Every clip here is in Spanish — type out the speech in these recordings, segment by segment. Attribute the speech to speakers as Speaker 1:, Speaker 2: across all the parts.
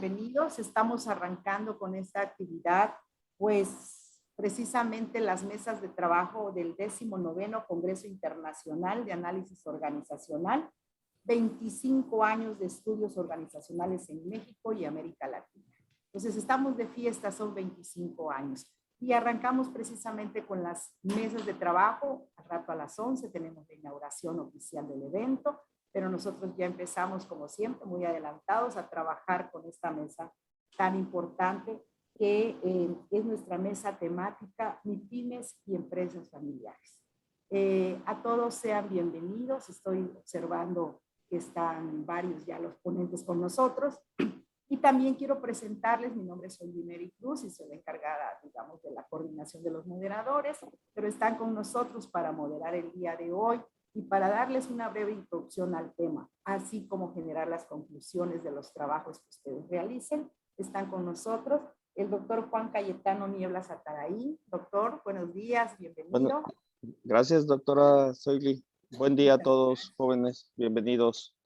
Speaker 1: Bienvenidos, estamos arrancando con esta actividad, pues precisamente las mesas de trabajo del 19º Congreso Internacional de Análisis Organizacional, 25 años de estudios organizacionales en México y América Latina. Entonces estamos de fiesta, son 25 años. Y arrancamos precisamente con las mesas de trabajo, al rato a las 11 tenemos la inauguración oficial del evento, pero nosotros ya empezamos, como siempre, muy adelantados a trabajar con esta mesa tan importante que es nuestra mesa temática MIPYMES y empresas familiares. A todos sean bienvenidos, estoy observando que están varios ya los ponentes con nosotros. Y también quiero presentarles, mi nombre es Mary Cruz y soy la encargada, digamos, de la coordinación de los moderadores, pero están con nosotros para moderar el día de hoy y para darles una breve introducción al tema, así como generar las conclusiones de los trabajos que ustedes realicen. Están con nosotros el doctor Juan Cayetano Nieblas Ataraí. Doctor, buenos días, bienvenido.
Speaker 2: Bueno, gracias, doctora Zoily. Buen día a todos, jóvenes, bienvenidos.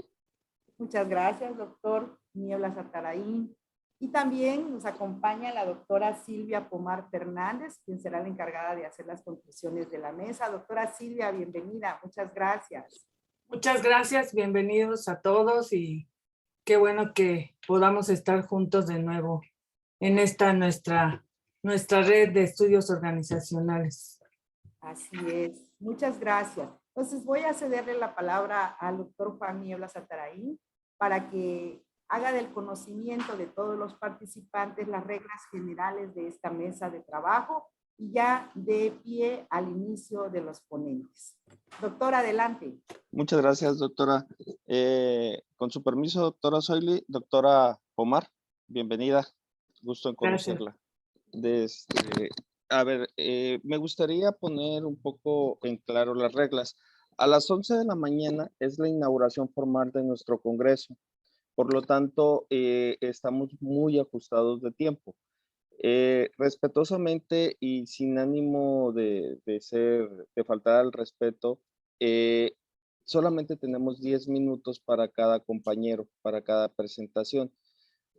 Speaker 1: Muchas gracias, doctor Nieblas Ataraí. Y también nos acompaña la doctora Silvia Pomar Fernández, quien será la encargada de hacer las conclusiones de la mesa. Doctora Silvia, bienvenida. Muchas gracias.
Speaker 3: Muchas gracias, bienvenidos a todos y qué bueno que podamos estar juntos de nuevo en esta nuestra red de estudios organizacionales.
Speaker 1: Así es. Muchas gracias. Entonces voy a cederle la palabra al doctor Juan Nieblas Ataraí para que haga del conocimiento de todos los participantes las reglas generales de esta mesa de trabajo y ya de pie al inicio de los ponentes. Doctor, adelante.
Speaker 2: Muchas gracias, doctora. Con su permiso, doctora Zoily, doctora Pomar, bienvenida. Gusto en conocerla. Me gustaría poner un poco en claro las reglas. A las 11 de la mañana es la inauguración formal de nuestro congreso. Por lo tanto, estamos muy ajustados de tiempo. Respetuosamente y sin ánimo de faltar al respeto, solamente tenemos 10 minutos para cada compañero, para cada presentación.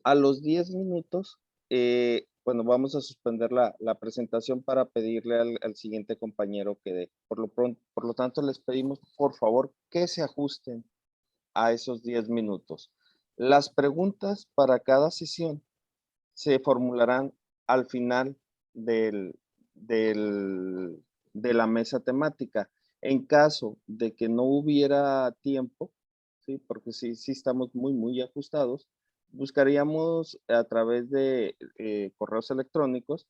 Speaker 2: A los 10 minutos, vamos a suspender la presentación para pedirle al siguiente compañero que dé. Por lo tanto, les pedimos, por favor, que se ajusten a esos 10 minutos. Las preguntas para cada sesión se formularán al final de la mesa temática. En caso de que no hubiera tiempo, ¿sí? Porque sí estamos muy ajustados, buscaríamos a través de correos electrónicos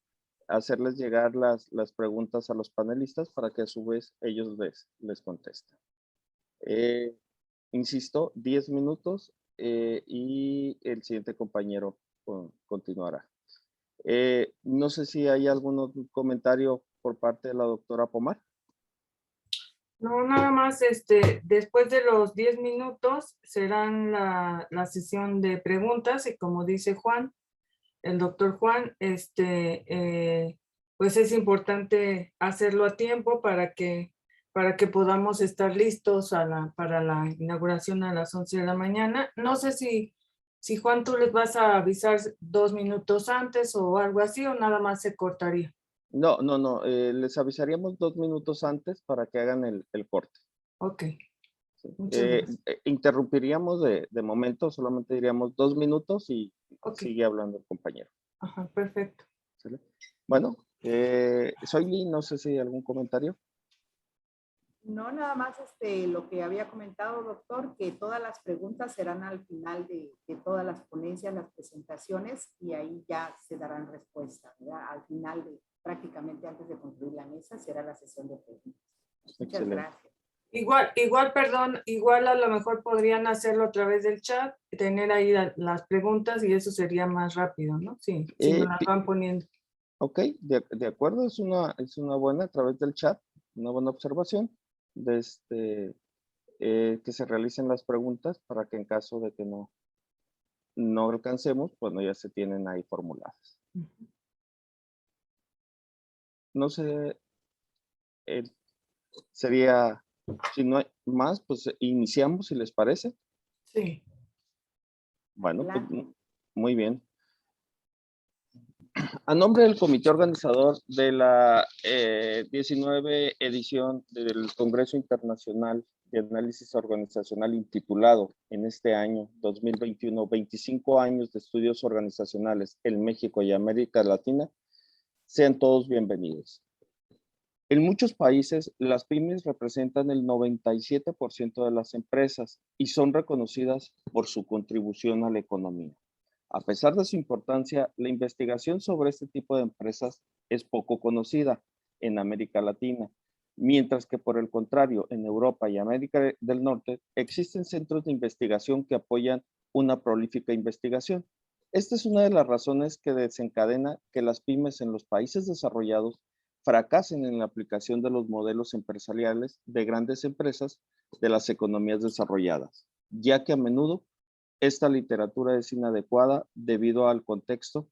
Speaker 2: hacerles llegar las preguntas a los panelistas para que a su vez ellos les contesten. Insisto, 10 minutos y el siguiente compañero continuará. No sé si hay algún comentario por parte de la doctora Pomar.
Speaker 3: No, nada más, después de los 10 minutos serán la sesión de preguntas y como dice Juan, el doctor Juan, pues es importante hacerlo a tiempo para que podamos estar listos para la inauguración a las 11 de la mañana. No sé si Juan, tú les vas a avisar 2 minutos antes o algo así, o nada más se cortaría.
Speaker 2: No, les avisaríamos 2 minutos antes para que hagan el corte.
Speaker 3: Ok.
Speaker 2: Sí.
Speaker 3: Muchas
Speaker 2: interrumpiríamos de momento, solamente diríamos 2 minutos y
Speaker 3: okay.
Speaker 2: Sigue hablando el compañero.
Speaker 3: Ajá, perfecto.
Speaker 2: ¿Sí? Bueno, Zoily, no sé si hay algún comentario.
Speaker 1: No, nada más lo que había comentado, doctor, que todas las preguntas serán al final de todas las ponencias, las presentaciones, y ahí ya se darán respuesta, ¿verdad? Al final, prácticamente antes de concluir la mesa, será la sesión de preguntas. Muchas
Speaker 2: Excelente.
Speaker 1: gracias.
Speaker 3: Igual a lo mejor podrían hacerlo a través del chat, tener ahí las preguntas y eso sería más rápido, ¿no? Sí, si nos las van poniendo.
Speaker 2: Ok, de acuerdo, es una buena a través del chat, una buena observación de que se realicen las preguntas para que en caso de que no alcancemos, bueno, ya se tienen ahí formuladas. No sé, sería, si no hay más, pues iniciamos, si les parece.
Speaker 3: Sí.
Speaker 2: Bueno, pues, Muy bien. A nombre del comité organizador de la 19 edición del Congreso Internacional de Análisis Organizacional intitulado en este año 2021, 25 años de estudios organizacionales en México y América Latina, sean todos bienvenidos. En muchos países, las pymes representan el 97% de las empresas y son reconocidas por su contribución a la economía. A pesar de su importancia, la investigación sobre este tipo de empresas es poco conocida en América Latina, mientras que por el contrario, en Europa y América del Norte existen centros de investigación que apoyan una prolífica investigación. Esta es una de las razones que desencadena que las pymes en los países desarrollados fracasen en la aplicación de los modelos empresariales de grandes empresas de las economías desarrolladas, ya que a menudo esta literatura es inadecuada debido al contexto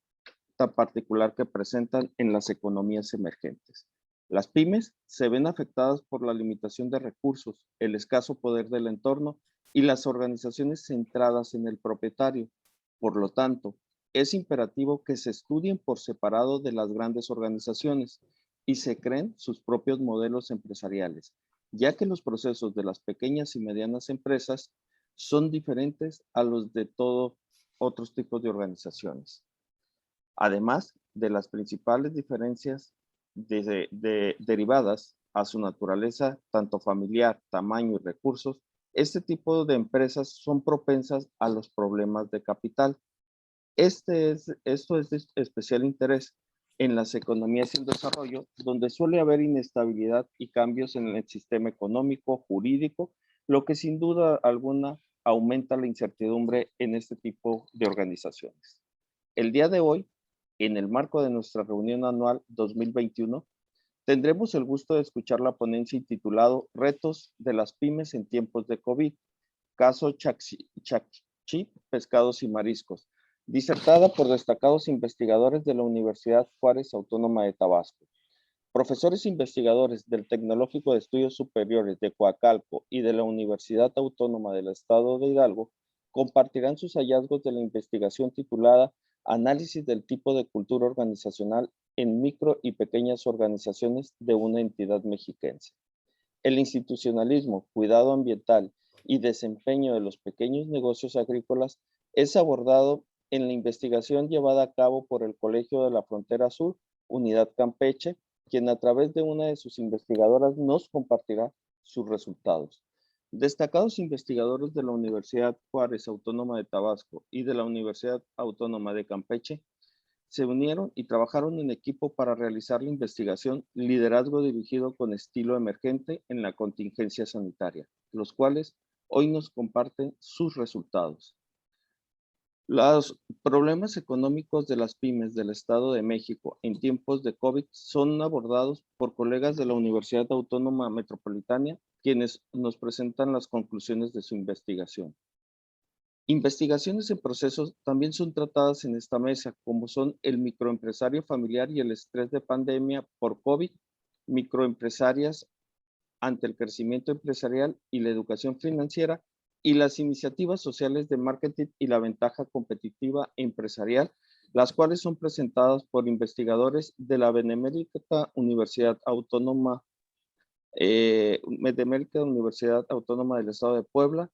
Speaker 2: tan particular que presentan en las economías emergentes. Las pymes se ven afectadas por la limitación de recursos, el escaso poder del entorno y las organizaciones centradas en el propietario. Por lo tanto, es imperativo que se estudien por separado de las grandes organizaciones y se creen sus propios modelos empresariales, ya que los procesos de las pequeñas y medianas empresas son diferentes a los de todos otros tipos de organizaciones. Además de las principales diferencias derivadas a su naturaleza, tanto familiar, tamaño y recursos, este tipo de empresas son propensas a los problemas de capital. Esto es de especial interés en las economías en desarrollo, donde suele haber inestabilidad y cambios en el sistema económico, jurídico, lo que sin duda alguna aumenta la incertidumbre en este tipo de organizaciones. El día de hoy, en el marco de nuestra reunión anual 2021, tendremos el gusto de escuchar la ponencia intitulado Retos de las pymes en tiempos de COVID, caso Chakchi, Pescados y Mariscos, disertada por destacados investigadores de la Universidad Juárez Autónoma de Tabasco. Profesores investigadores del Tecnológico de Estudios Superiores de Coacalco y de la Universidad Autónoma del Estado de Hidalgo compartirán sus hallazgos de la investigación titulada Análisis del tipo de cultura organizacional en micro y pequeñas organizaciones de una entidad mexiquense. El institucionalismo, cuidado ambiental y desempeño de los pequeños negocios agrícolas es abordado en la investigación llevada a cabo por el Colegio de la Frontera Sur, Unidad Campeche, quien a través de una de sus investigadoras nos compartirá sus resultados. Destacados investigadores de la Universidad Juárez Autónoma de Tabasco y de la Universidad Autónoma de Campeche se unieron y trabajaron en equipo para realizar la investigación Liderazgo dirigido con estilo emergente en la contingencia sanitaria, los cuales hoy nos comparten sus resultados. Los problemas económicos de las pymes del Estado de México en tiempos de COVID son abordados por colegas de la Universidad Autónoma Metropolitana, quienes nos presentan las conclusiones de su investigación. Investigaciones en procesos también son tratadas en esta mesa, como son el microempresario familiar y el estrés de pandemia por COVID, microempresarias ante el crecimiento empresarial y la educación financiera, y las iniciativas sociales de marketing y la ventaja competitiva empresarial, las cuales son presentadas por investigadores de la Benemérita Universidad Autónoma, Universidad Autónoma del Estado de Puebla,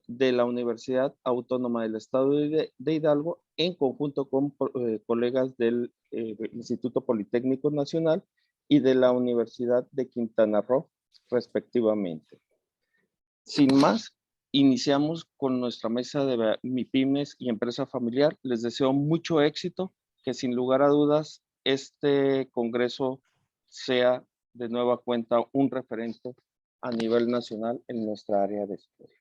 Speaker 2: de la Universidad Autónoma del Estado de Hidalgo, en conjunto con colegas del Instituto Politécnico Nacional y de la Universidad de Quintana Roo, respectivamente. Sin más, iniciamos con nuestra mesa de MIPYMES y empresa familiar. Les deseo mucho éxito, que sin lugar a dudas este congreso sea de nueva cuenta un referente a nivel nacional en nuestra área de estudio.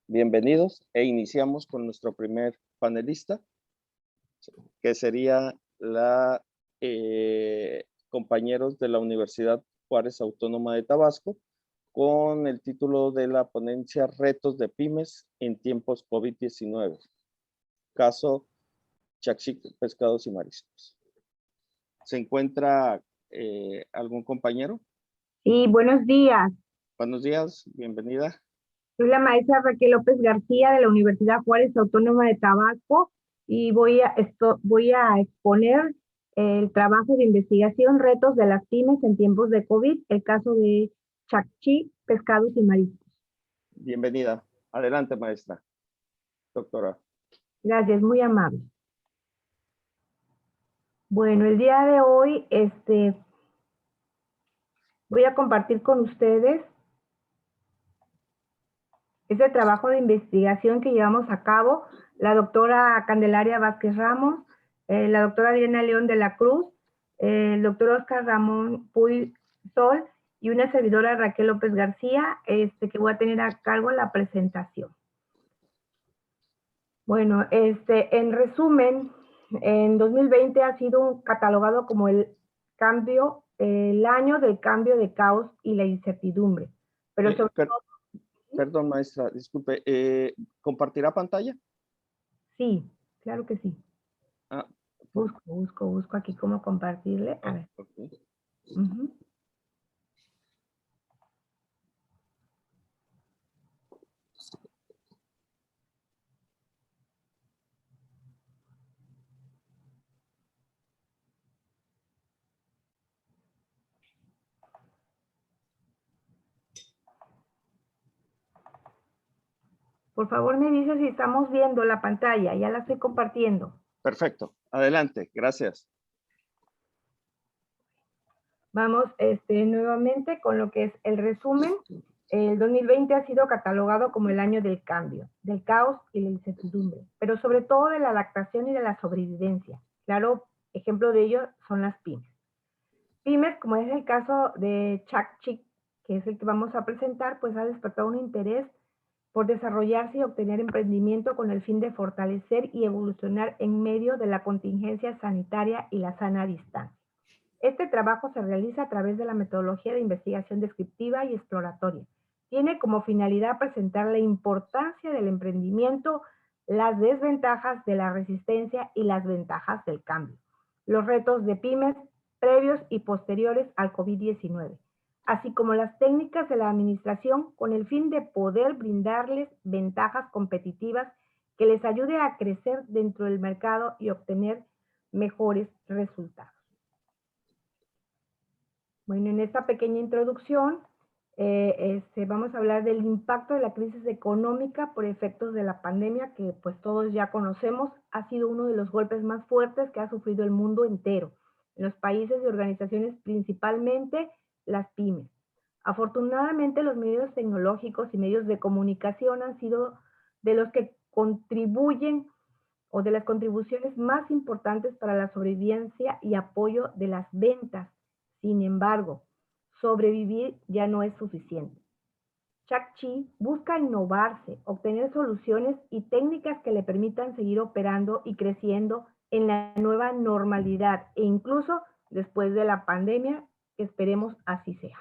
Speaker 2: Bienvenidos e iniciamos con nuestro primer panelista, que sería la compañeros de la Universidad Juárez Autónoma de Tabasco, con el título de la ponencia Retos de Pymes en tiempos COVID-19, caso Chakchi, Pescados y Mariscos. ¿Se encuentra algún compañero?
Speaker 4: Sí, buenos días.
Speaker 2: Buenos días, bienvenida.
Speaker 4: Soy la maestra Raquel López García de la Universidad Juárez Autónoma de Tabasco y voy a exponer el trabajo de investigación, retos de las pymes en tiempos de COVID, el caso de Chakchi, pescados y mariscos.
Speaker 2: Bienvenida. Adelante, maestra. Doctora.
Speaker 4: Gracias, muy amable. Bueno, el día de hoy voy a compartir con ustedes este trabajo de investigación que llevamos a cabo la doctora Candelaria Vázquez Ramos, la doctora Adriana León de la Cruz, el doctor Oscar Ramón Puy Sol y una servidora Raquel López García, que voy a tener a cargo la presentación. Bueno, en resumen, en 2020 ha sido catalogado como el año del cambio de caos y la incertidumbre. Pero sobre todo,
Speaker 2: Perdón, maestra, disculpe, ¿compartirá pantalla?
Speaker 4: sí, claro que sí.
Speaker 2: Ah,
Speaker 4: Busco aquí cómo compartirle. A ver.
Speaker 2: okay.
Speaker 4: Ujú. Por favor, me dice si estamos viendo la pantalla. Ya la estoy compartiendo.
Speaker 2: Perfecto. Adelante. Gracias.
Speaker 4: Vamos nuevamente con lo que es el resumen. El 2020 ha sido catalogado como el año del cambio, del caos y la incertidumbre, pero sobre todo de la adaptación y de la sobrevivencia. Claro, ejemplo de ello son las pymes. Pymes, como es el caso de Chakchi, que es el que vamos a presentar, pues ha despertado un interés por desarrollarse y obtener emprendimiento con el fin de fortalecer y evolucionar en medio de la contingencia sanitaria y la sana distancia. Este trabajo se realiza a través de la metodología de investigación descriptiva y exploratoria. Tiene como finalidad presentar la importancia del emprendimiento, las desventajas de la resistencia y las ventajas del cambio, los retos de pymes previos y posteriores al COVID-19, así como las técnicas de la administración con el fin de poder brindarles ventajas competitivas que les ayude a crecer dentro del mercado y obtener mejores resultados. Bueno, en esta pequeña introducción vamos a hablar del impacto de la crisis económica por efectos de la pandemia, que pues todos ya conocemos, ha sido uno de los golpes más fuertes que ha sufrido el mundo entero, en los países y organizaciones, principalmente las pymes. Afortunadamente, los medios tecnológicos y medios de comunicación han sido de los que contribuyen o de las contribuciones más importantes para la sobrevivencia y apoyo de las ventas. Sin embargo, sobrevivir ya no es suficiente. Chakchi busca innovarse, obtener soluciones y técnicas que le permitan seguir operando y creciendo en la nueva normalidad e incluso después de la pandemia, esperemos así sea.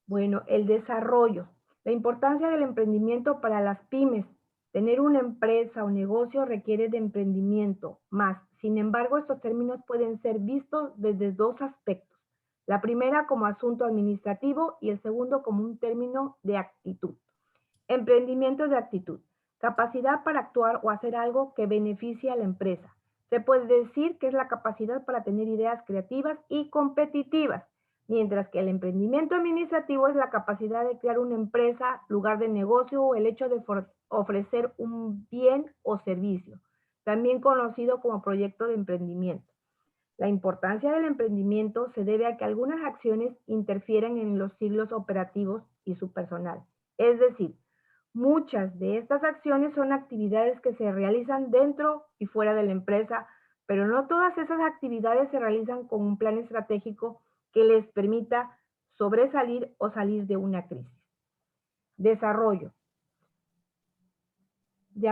Speaker 4: Bueno, el desarrollo. La importancia del emprendimiento para las pymes. Tener una empresa o negocio requiere de emprendimiento más. Sin embargo, estos términos pueden ser vistos desde dos aspectos. La primera como asunto administrativo y el segundo como un término de actitud. Emprendimiento de actitud. Capacidad para actuar o hacer algo que beneficie a la empresa. Se puede decir que es la capacidad para tener ideas creativas y competitivas, mientras que el emprendimiento administrativo es la capacidad de crear una empresa, lugar de negocio o el hecho de ofrecer un bien o servicio, también conocido como proyecto de emprendimiento. La importancia del emprendimiento se debe a que algunas acciones interfieren en los ciclos operativos y su personal. Es decir, muchas de estas acciones son actividades que se realizan dentro y fuera de la empresa, pero no todas esas actividades se realizan con un plan estratégico que les permita sobresalir o salir de una crisis. Desarrollo. De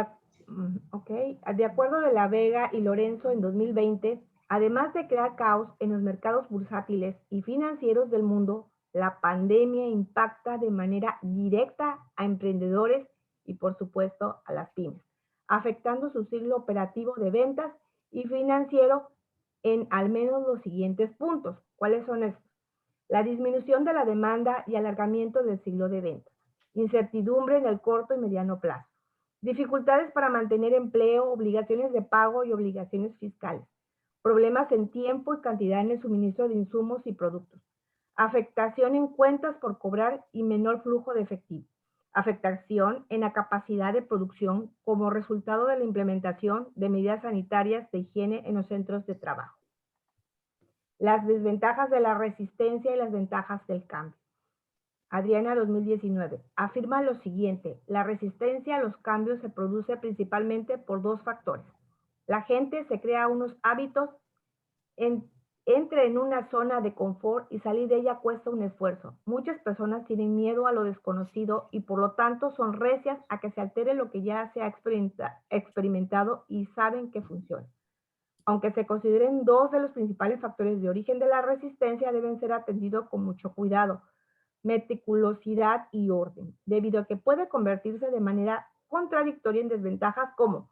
Speaker 4: acuerdo de La Vega y Lorenzo en 2020, además de crear caos en los mercados bursátiles y financieros del mundo, la pandemia impacta de manera directa a emprendedores y por supuesto a las pymes, afectando su ciclo operativo de ventas y financiero en al menos los siguientes puntos. ¿Cuáles son estos? La disminución de la demanda y alargamiento del ciclo de ventas, incertidumbre en el corto y mediano plazo, Dificultades para mantener empleo, obligaciones de pago y obligaciones fiscales. Problemas en tiempo y cantidad en el suministro de insumos y productos. Afectación en cuentas por cobrar y menor flujo de efectivo. Afectación en la capacidad de producción como resultado de la implementación de medidas sanitarias de higiene en los centros de trabajo. Las desventajas de la resistencia y las ventajas del cambio. Adriana 2019 afirma lo siguiente: la resistencia a los cambios se produce principalmente por dos factores. La gente se crea unos hábitos, entra en una zona de confort y salir de ella cuesta un esfuerzo. Muchas personas tienen miedo a lo desconocido y por lo tanto son recias a que se altere lo que ya se ha experimentado y saben que funciona. Aunque se consideren dos de los principales factores de origen de la resistencia, deben ser atendidos con mucho cuidado, meticulosidad y orden, debido a que puede convertirse de manera contradictoria en desventajas como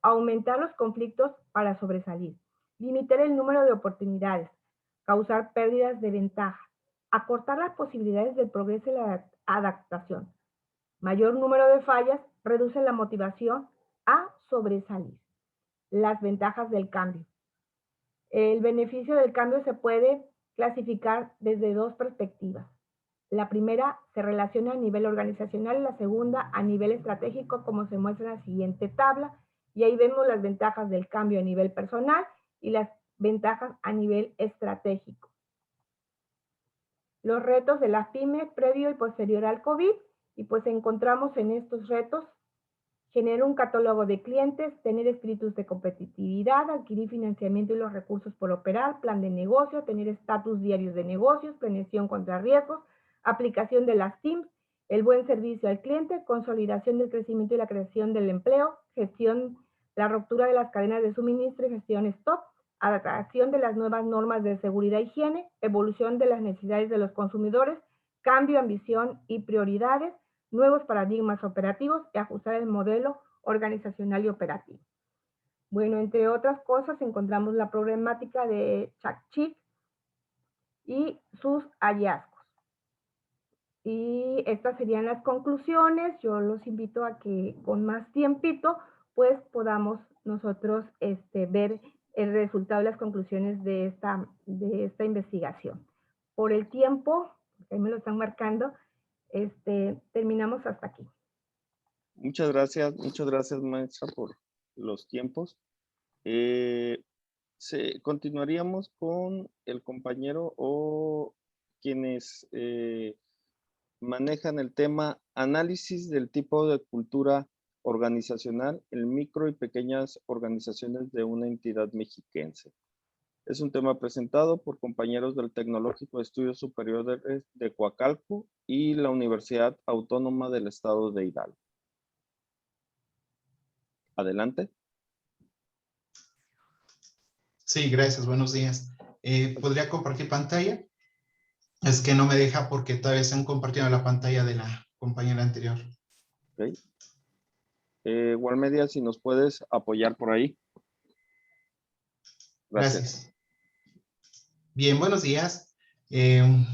Speaker 4: aumentar los conflictos para sobresalir, limitar el número de oportunidades, causar pérdidas de ventaja, acortar las posibilidades del progreso y la adaptación. Mayor número de fallas reduce la motivación a sobresalir. Las ventajas del cambio. El beneficio del cambio se puede clasificar desde dos perspectivas. La primera se relaciona a nivel organizacional y la segunda a nivel estratégico, como se muestra en la siguiente tabla. Y ahí vemos las ventajas del cambio a nivel personal y las ventajas a nivel estratégico. Los retos de las pymes previo y posterior al COVID, y pues encontramos en estos retos: generar un catálogo de clientes, tener espíritus de competitividad, adquirir financiamiento y los recursos por operar, plan de negocio, tener estatus diarios de negocios, prevención contra riesgos, aplicación de las TIMS, el buen servicio al cliente, consolidación del crecimiento y la creación del empleo, gestión, la ruptura de las cadenas de suministro y gestión stock, adaptación de las nuevas normas de seguridad e higiene, evolución de las necesidades de los consumidores, cambio, ambición y prioridades, nuevos paradigmas operativos y ajustar el modelo organizacional y operativo. Bueno, entre otras cosas, encontramos la problemática de Chak-Chik y sus hallazgos. Y estas serían las conclusiones. Yo los invito a que con más tiempito, pues podamos nosotros ver el resultado y las conclusiones de esta investigación. Por el tiempo, ahí me lo están marcando, terminamos hasta aquí.
Speaker 2: Muchas gracias, maestra, por los tiempos. Continuaríamos con el compañero o quienes manejan el tema análisis del tipo de cultura organizacional en micro y pequeñas organizaciones de una entidad mexiquense. Es un tema presentado por compañeros del Tecnológico de Estudios Superiores de Coacalco y la Universidad Autónoma del Estado de Hidalgo. Adelante.
Speaker 5: Sí, gracias. Buenos días. ¿Podría compartir pantalla? Es que no me deja porque todavía están compartiendo la pantalla de la compañera anterior.
Speaker 2: Okay. Walmedia, si nos puedes apoyar por ahí.
Speaker 5: Gracias. Bien, buenos días.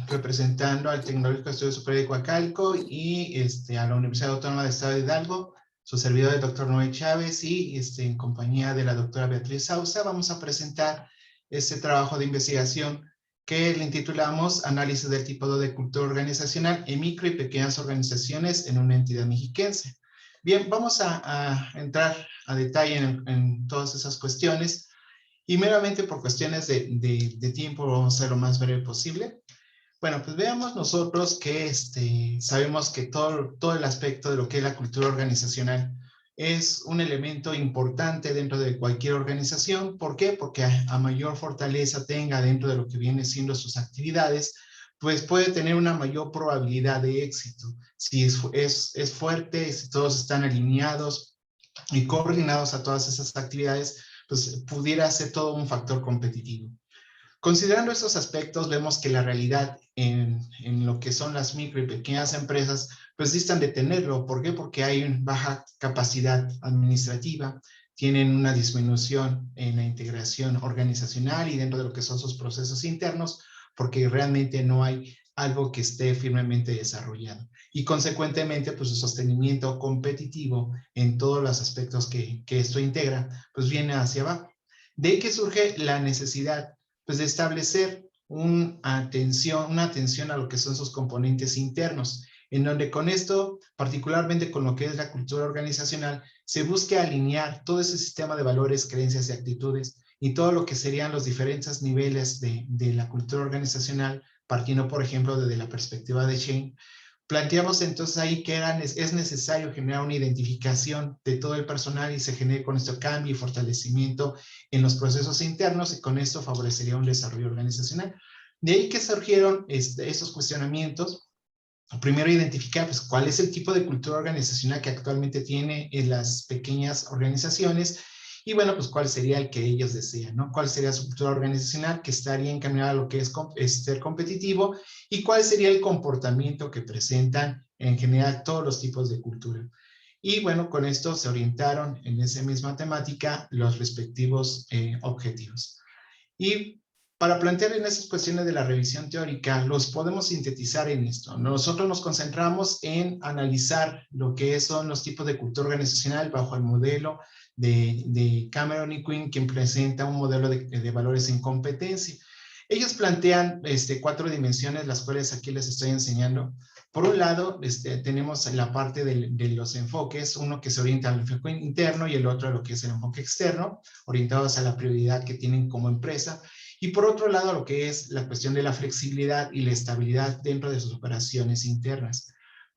Speaker 5: Representando al Tecnológico de Estudios Superiores de Coacalco y a la Universidad Autónoma del Estado de Hidalgo, su servidor, el doctor Noé Chávez, y en compañía de la doctora Beatriz Sauza, vamos a presentar este trabajo de investigación que le intitulamos Análisis del tipo de cultura organizacional en micro y pequeñas organizaciones en una entidad mexiquense. Bien, vamos a entrar a detalle en todas esas cuestiones y meramente por cuestiones de tiempo vamos a ser lo más breve posible. Bueno, pues veamos nosotros que sabemos que todo el aspecto de lo que es la cultura organizacional es un elemento importante dentro de cualquier organización. ¿Por qué? Porque a mayor fortaleza tenga dentro de lo que viene siendo sus actividades, pues puede tener una mayor probabilidad de éxito. Si es fuerte, si todos están alineados y coordinados a todas esas actividades, pues pudiera ser todo un factor competitivo. Considerando estos aspectos, vemos que la realidad en lo que son las micro y pequeñas empresas, pues distan de tenerlo. ¿Por qué? Porque hay baja capacidad administrativa, tienen una disminución en la integración organizacional y dentro de lo que son sus procesos internos, porque realmente no hay algo que esté firmemente desarrollado. Y consecuentemente, pues su sostenimiento competitivo en todos los aspectos que esto integra, pues viene hacia abajo. De ahí que surge la necesidad, pues, de establecer una atención a lo que son sus componentes internos, en donde con esto, particularmente con lo que es la cultura organizacional, se busque alinear todo ese sistema de valores, creencias y actitudes y todo lo que serían los diferentes niveles de la cultura organizacional, partiendo, por ejemplo, desde la perspectiva de Shane. Planteamos entonces ahí que es necesario generar una identificación de todo el personal y se genere con esto cambio y fortalecimiento en los procesos internos, y con esto favorecería un desarrollo organizacional. De ahí que surgieron estos cuestionamientos. Primero, identificar pues, cuál es el tipo de cultura organizacional que actualmente tiene en las pequeñas organizaciones, y bueno, pues cuál sería el que ellos desean, ¿no? Cuál sería su cultura organizacional que estaría encaminada a lo que es ser competitivo, y cuál sería el comportamiento que presentan en general todos los tipos de cultura. Y bueno, con esto se orientaron en esa misma temática los respectivos objetivos. Y para plantear en esas cuestiones de la revisión teórica, los podemos sintetizar en esto. Nosotros nos concentramos en analizar lo que son los tipos de cultura organizacional bajo el modelo de Cameron y Quinn, quien presenta un modelo de valores en competencia. Ellos plantean 4 dimensiones, las cuales aquí les estoy enseñando. Por un lado, tenemos la parte de los enfoques, uno que se orienta al enfoque interno y el otro a lo que es el enfoque externo, orientados a la prioridad que tienen como empresa. Y por otro lado, lo que es la cuestión de la flexibilidad y la estabilidad dentro de sus operaciones internas.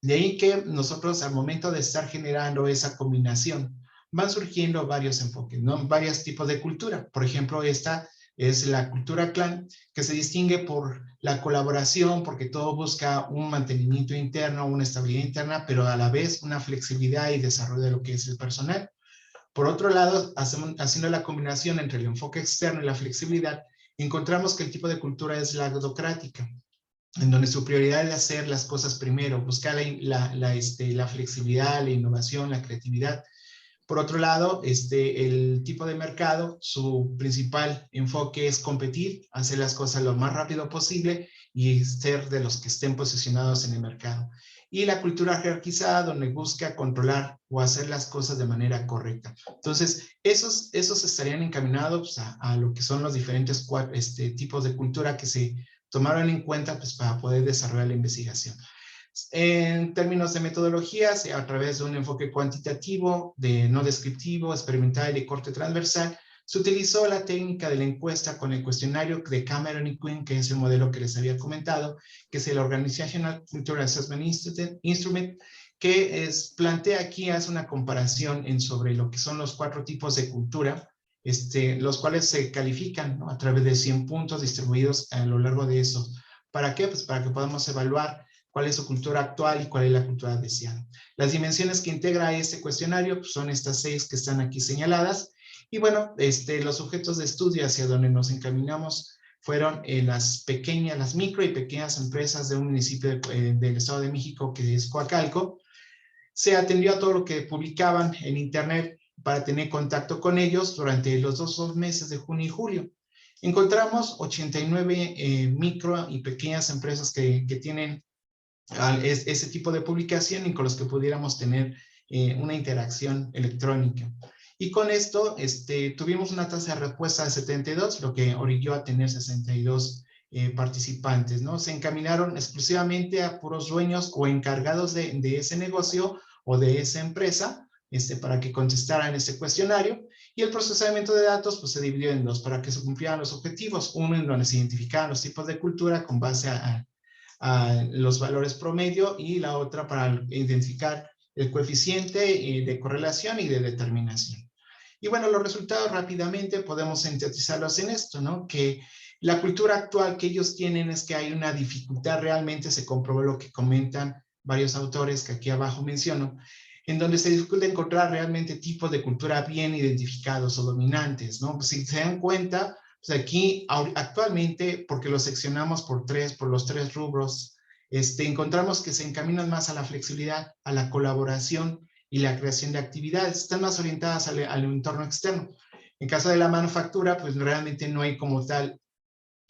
Speaker 5: De ahí que nosotros, al momento de estar generando esa combinación, van surgiendo varios enfoques, ¿no? Varios tipos de cultura. Por ejemplo, esta es la cultura clan, que se distingue por la colaboración, porque todo busca un mantenimiento interno, una estabilidad interna, pero a la vez una flexibilidad y desarrollo de lo que es el personal. Por otro lado, haciendo la combinación entre el enfoque externo y la flexibilidad, encontramos que el tipo de cultura es la autocrática, en donde su prioridad es hacer las cosas primero, buscar la flexibilidad, la innovación, la creatividad. Por otro lado, el tipo de mercado, su principal enfoque es competir, hacer las cosas lo más rápido posible y ser de los que estén posicionados en el mercado. Y la cultura jerarquizada, donde busca controlar o hacer las cosas de manera correcta. Entonces, esos estarían encaminados a lo que son los diferentes tipos de cultura que se tomaron en cuenta pues, para poder desarrollar la investigación. En términos de metodologías, a través de un enfoque cuantitativo, no descriptivo, experimental y de corte transversal, se utilizó la técnica de la encuesta con el cuestionario de Cameron y Quinn, que es el modelo que les había comentado, que es el Organizational Cultural Assessment Instrument, que plantea aquí, hace una comparación sobre lo que son los 4 tipos de cultura, los cuales se califican, ¿no? A través de 100 puntos distribuidos a lo largo de eso. ¿Para qué? Pues para que podamos evaluar cuál es su cultura actual y cuál es la cultura deseada. Las dimensiones que integra este cuestionario pues, son estas 6 que están aquí señaladas. Y bueno, los objetos de estudio hacia donde nos encaminamos fueron las micro y pequeñas empresas de un municipio del Estado de México que es Coacalco. Se atendió a todo lo que publicaban en internet para tener contacto con ellos durante los 2 meses de junio y julio. Encontramos 89 micro y pequeñas empresas que tienen ese tipo de publicación y con los que pudiéramos tener una interacción electrónica. Y con esto tuvimos una tasa de respuesta de 72, lo que orilló a tener 62 participantes, ¿no? Se encaminaron exclusivamente a puros dueños o encargados de ese negocio o de esa empresa para que contestaran ese cuestionario. Y el procesamiento de datos pues, se dividió en 2 para que se cumplieran los objetivos. Uno en donde se identificaban los tipos de cultura con base a los valores promedio, y la otra para identificar el coeficiente de correlación y de determinación. Y bueno, los resultados rápidamente podemos sintetizarlos en esto, ¿no? Que la cultura actual que ellos tienen es que hay una dificultad, realmente se comprobó lo que comentan varios autores que aquí abajo menciono, en donde se dificulta encontrar realmente tipos de cultura bien identificados o dominantes, ¿no? Pues si se dan cuenta, pues aquí actualmente, porque lo seccionamos por los 3 rubros, encontramos que se encaminan más a la flexibilidad, a la colaboración y la creación de actividades, están más orientadas al entorno externo. En caso de la manufactura, pues realmente no hay como tal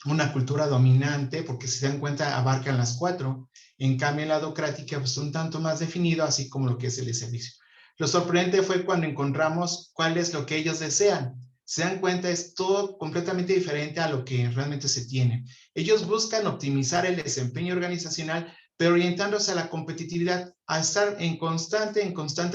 Speaker 5: una cultura dominante, porque si se dan cuenta abarcan las 4. En cambio, en la docrática pues un tanto más definido, así como lo que es el de servicio. Lo sorprendente fue cuando encontramos cuál es lo que ellos desean. Se dan cuenta, es todo completamente diferente a lo que realmente se tiene. Ellos buscan optimizar el desempeño organizacional, pero orientándose a la competitividad, a estar en constante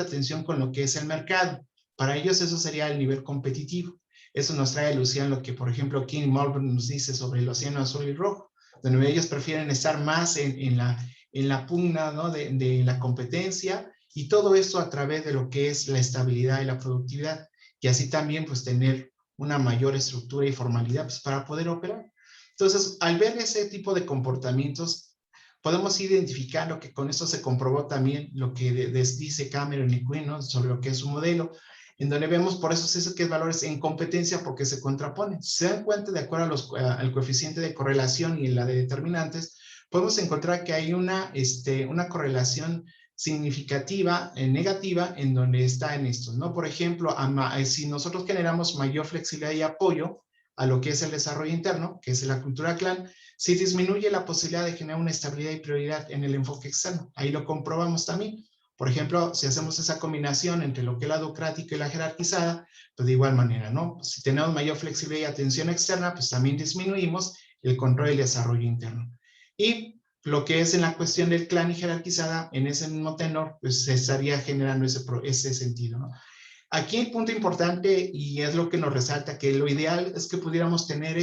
Speaker 5: atención con lo que es el mercado. Para ellos eso sería el nivel competitivo. Eso nos trae alusión a lo que, por ejemplo, King Morgan nos dice sobre el océano azul y rojo, donde ellos prefieren estar más en la pugna, ¿no? de la competencia, y todo esto a través de lo que es la estabilidad y la productividad, y así también pues tener una mayor estructura y formalidad pues, para poder operar. Entonces, al ver ese tipo de comportamientos, podemos ir identificando que con esto se comprobó también lo que dice Cameron y Quinn, ¿no? Sobre lo que es su modelo, en donde vemos por eso es que es valores en competencia porque se contraponen. Se dan cuenta de acuerdo al coeficiente de correlación y la de determinantes, podemos encontrar que hay una correlación significativa, negativa, en donde está en estos, ¿no? Por ejemplo, si nosotros generamos mayor flexibilidad y apoyo a lo que es el desarrollo interno, que es la cultura clan, se disminuye la posibilidad de generar una estabilidad y prioridad en el enfoque externo. Ahí lo comprobamos también. Por ejemplo, si hacemos esa combinación entre lo que es la docrática y la jerarquizada, pues de igual manera, ¿no? Si tenemos mayor flexibilidad y atención externa, pues también disminuimos el control y desarrollo interno. Y lo que es en la cuestión del clan y jerarquizada, en ese mismo tenor, pues se estaría generando ese sentido, ¿no? Aquí el punto importante, y es lo que nos resalta, que lo ideal es que pudiéramos tener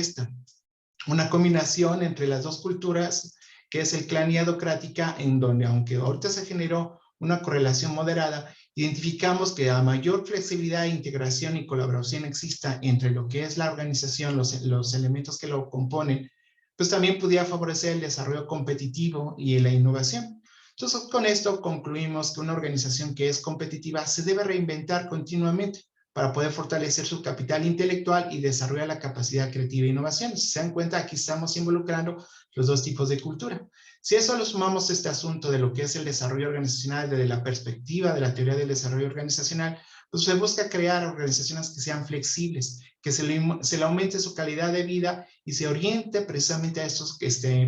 Speaker 5: una combinación entre las dos culturas, que es el clan y adocrática, en donde aunque ahorita se generó una correlación moderada, identificamos que a mayor flexibilidad, integración y colaboración exista entre lo que es la organización, los elementos que lo componen, pues también pudiera favorecer el desarrollo competitivo y la innovación. Entonces, con esto concluimos que una organización que es competitiva se debe reinventar continuamente para poder fortalecer su capital intelectual y desarrollar la capacidad creativa e innovación. Si se dan cuenta, aquí estamos involucrando los dos tipos de cultura. Si a eso lo sumamos este asunto de lo que es el desarrollo organizacional desde la perspectiva de la teoría del desarrollo organizacional, pues se busca crear organizaciones que sean flexibles, que se le aumente su calidad de vida y se oriente precisamente a estos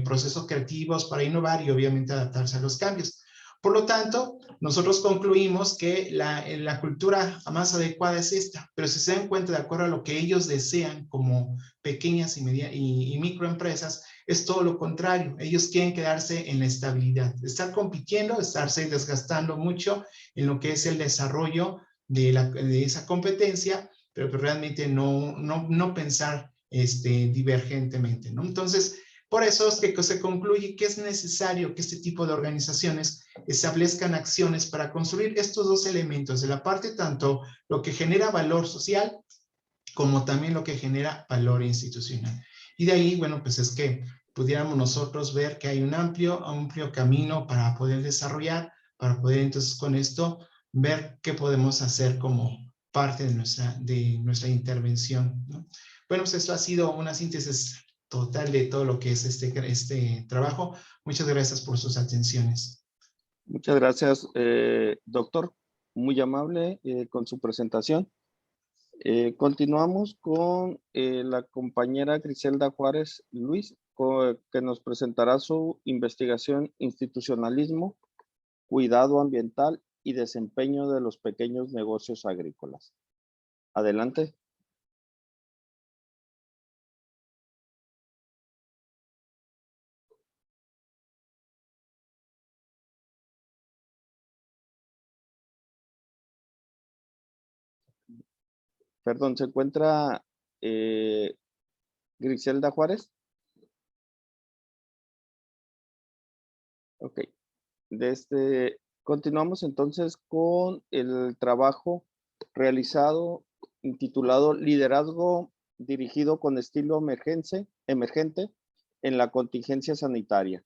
Speaker 5: procesos creativos para innovar y obviamente adaptarse a los cambios. Por lo tanto, nosotros concluimos que la cultura más adecuada es esta, pero si se dan cuenta de acuerdo a lo que ellos desean como pequeñas y microempresas, es todo lo contrario. Ellos quieren quedarse en la estabilidad, estar compitiendo, estarse desgastando mucho en lo que es el desarrollo de esa competencia, pero realmente no pensar divergentemente, ¿no? Entonces, por eso es que se concluye que es necesario que este tipo de organizaciones establezcan acciones para construir estos dos elementos, de la parte tanto lo que genera valor social como también lo que genera valor institucional. Y de ahí, bueno, pues es que pudiéramos nosotros ver que hay un amplio camino para poder desarrollar, para poder entonces con esto ver qué podemos hacer como parte de nuestra intervención, ¿no? Bueno, pues esto ha sido una síntesis total de todo lo que es este trabajo. Muchas gracias por sus atenciones.
Speaker 2: Muchas gracias, doctor. Muy amable con su presentación. Continuamos con la compañera Griselda Juárez Luis, que nos presentará su investigación Institucionalismo, Cuidado Ambiental y Desempeño de los Pequeños Negocios Agrícolas. Adelante. Perdón, ¿se encuentra Griselda Juárez? Ok. Continuamos entonces con el trabajo realizado intitulado Liderazgo dirigido con estilo emergente en la contingencia sanitaria.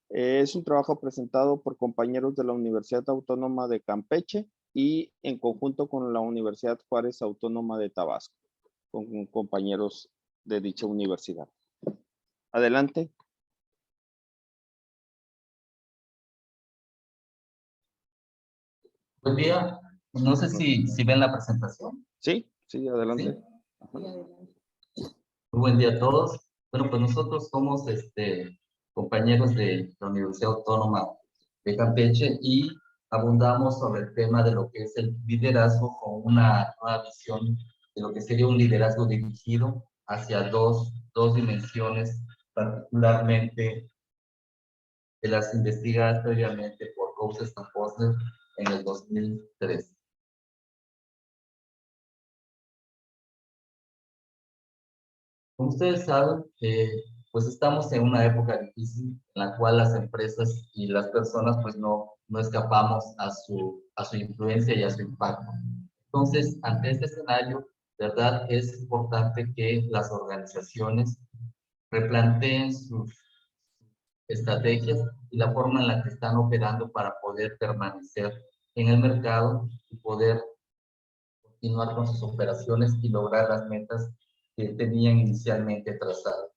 Speaker 2: Es un trabajo presentado por compañeros de la Universidad Autónoma de Campeche y en conjunto con la Universidad Juárez Autónoma de Tabasco, con compañeros de dicha universidad. Adelante.
Speaker 6: Buen día. No sé si ven la presentación.
Speaker 2: Sí, adelante.
Speaker 6: ¿Sí? Muy buen día a todos. Bueno, pues nosotros somos compañeros de la Universidad Autónoma de Campeche y abundamos sobre el tema de lo que es el liderazgo con una nueva visión de lo que sería un liderazgo dirigido hacia dos dimensiones, particularmente de las investigadas previamente por Coase and Posner en el 2003. Como ustedes saben, pues estamos en una época difícil en la cual las empresas y las personas pues no escapamos a su influencia y a su impacto. Entonces, ante este escenario, ¿verdad? Es importante que las organizaciones replanteen sus estrategias y la forma en la que están operando para poder permanecer en el mercado y poder continuar con sus operaciones y lograr las metas que tenían inicialmente trazadas.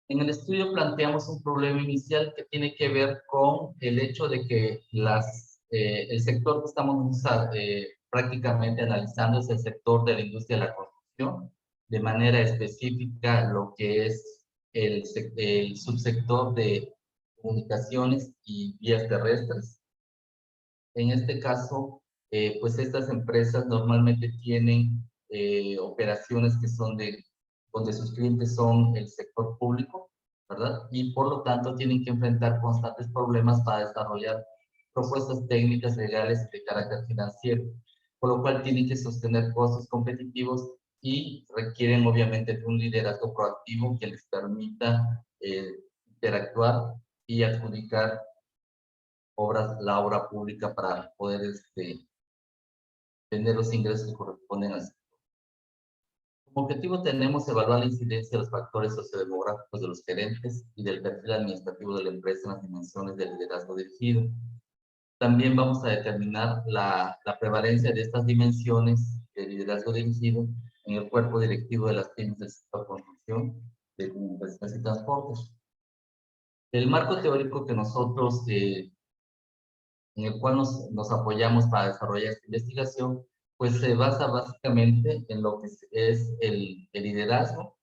Speaker 6: En el estudio planteamos un problema inicial que tiene que ver con el hecho de que el sector que estamos prácticamente analizando es el sector de la industria de la construcción, de manera específica lo que es el subsector de comunicaciones y vías terrestres. En este caso, pues estas empresas normalmente tienen operaciones que son donde sus clientes son el sector público, ¿verdad? Y por lo tanto tienen que enfrentar constantes problemas para desarrollar propuestas técnicas, legales y de carácter financiero, por lo cual tienen que sostener costos competitivos y requieren obviamente de un liderazgo proactivo que les permita interactuar y adjudicar la obra pública para poder tener los ingresos que corresponden al sector. Como objetivo tenemos evaluar la incidencia de los factores sociodemográficos de los gerentes y del perfil administrativo de la empresa en las dimensiones del liderazgo dirigido. También vamos a determinar la prevalencia de estas dimensiones de liderazgo dirigido en el cuerpo directivo de las pymes del sector construcción, de comunicaciones y transportes. El marco teórico que nosotros en el cual nos apoyamos para desarrollar esta investigación, pues se basa básicamente en lo que es el liderazgo,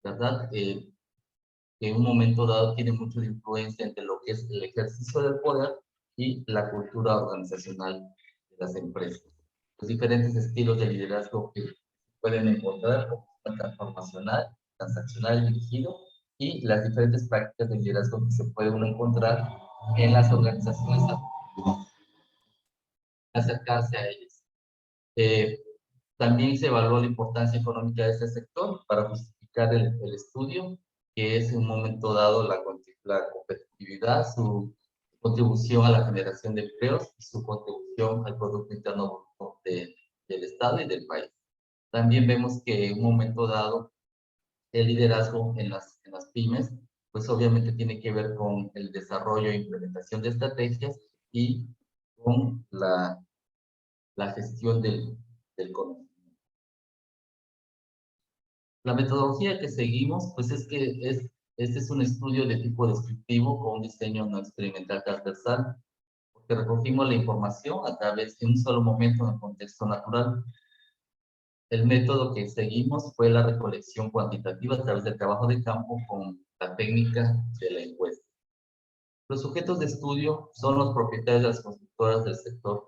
Speaker 6: ¿verdad? Que en un momento dado tiene mucha influencia entre lo que es el ejercicio del poder y la cultura organizacional de las empresas. Los diferentes estilos de liderazgo que pueden encontrar, como el transformacional, transaccional y dirigido, y las diferentes prácticas de liderazgo que se puede uno encontrar en las organizaciones, acercarse a ellas. También se evaluó la importancia económica de este sector para justificar el estudio, que es en un momento dado la competitividad, su contribución a la generación de empleos y su contribución al Producto Interno Bruto del Estado y del país. También vemos que en un momento dado el liderazgo en las pymes, pues obviamente tiene que ver con el desarrollo e implementación de estrategias y con la gestión del conocimiento. La metodología que seguimos, pues es que este es un estudio de tipo descriptivo con un diseño no experimental transversal, porque recogimos la información a través de un solo momento en el contexto natural. El método que seguimos fue la recolección cuantitativa a través del trabajo de campo con la técnica de la encuesta. Los sujetos de estudio son los propietarios de las constructoras del sector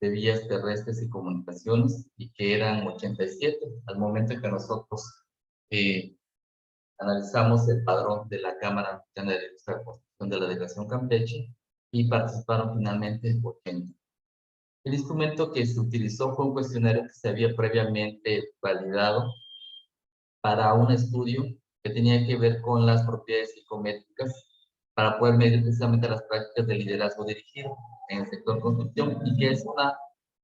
Speaker 6: de vías terrestres y comunicaciones, y que eran 87 al momento en que nosotros analizamos el padrón de la Cámara Mexicana de la Industria de Construcción de la Delegación Campeche, y participaron finalmente 80. El instrumento que se utilizó fue un cuestionario que se había previamente validado para un estudio que tenía que ver con las propiedades psicométricas para poder medir precisamente las prácticas de liderazgo dirigido en el sector construcción, y que es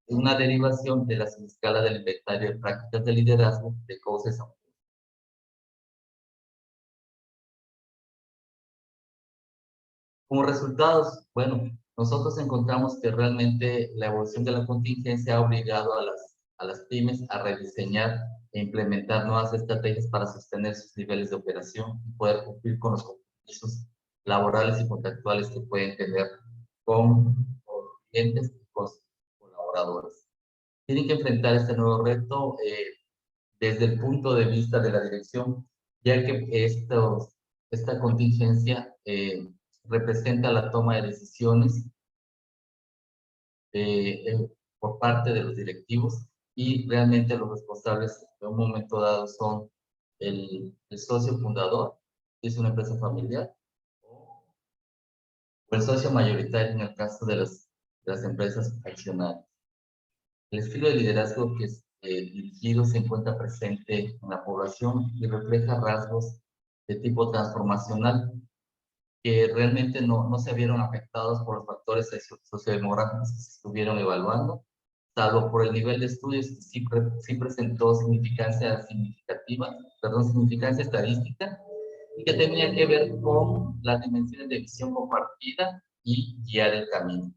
Speaker 6: una derivación de la escala del inventario de prácticas de liderazgo de Coase and Posner. Como resultados, bueno, nosotros encontramos que realmente la evolución de la contingencia ha obligado a las pymes a rediseñar e implementar nuevas estrategias para sostener sus niveles de operación y poder cumplir con los compromisos laborales y contractuales que pueden tener con clientes y con colaboradores. Tienen que enfrentar este nuevo reto desde el punto de vista de la dirección, ya que esta contingencia representa la toma de decisiones por parte de los directivos, y realmente los responsables en un momento dado son el socio fundador, que es una empresa familiar, o el socio mayoritario en el caso de las empresas accionarias. El estilo de liderazgo que es dirigido se encuentra presente en la población y refleja rasgos de tipo transformacional que realmente no se vieron afectados por los factores sociodemográficos que se estuvieron evaluando, salvo por el nivel de estudios que sí presentó significancia estadística, y que tenía que ver con las dimensiones de visión compartida y guiar el camino.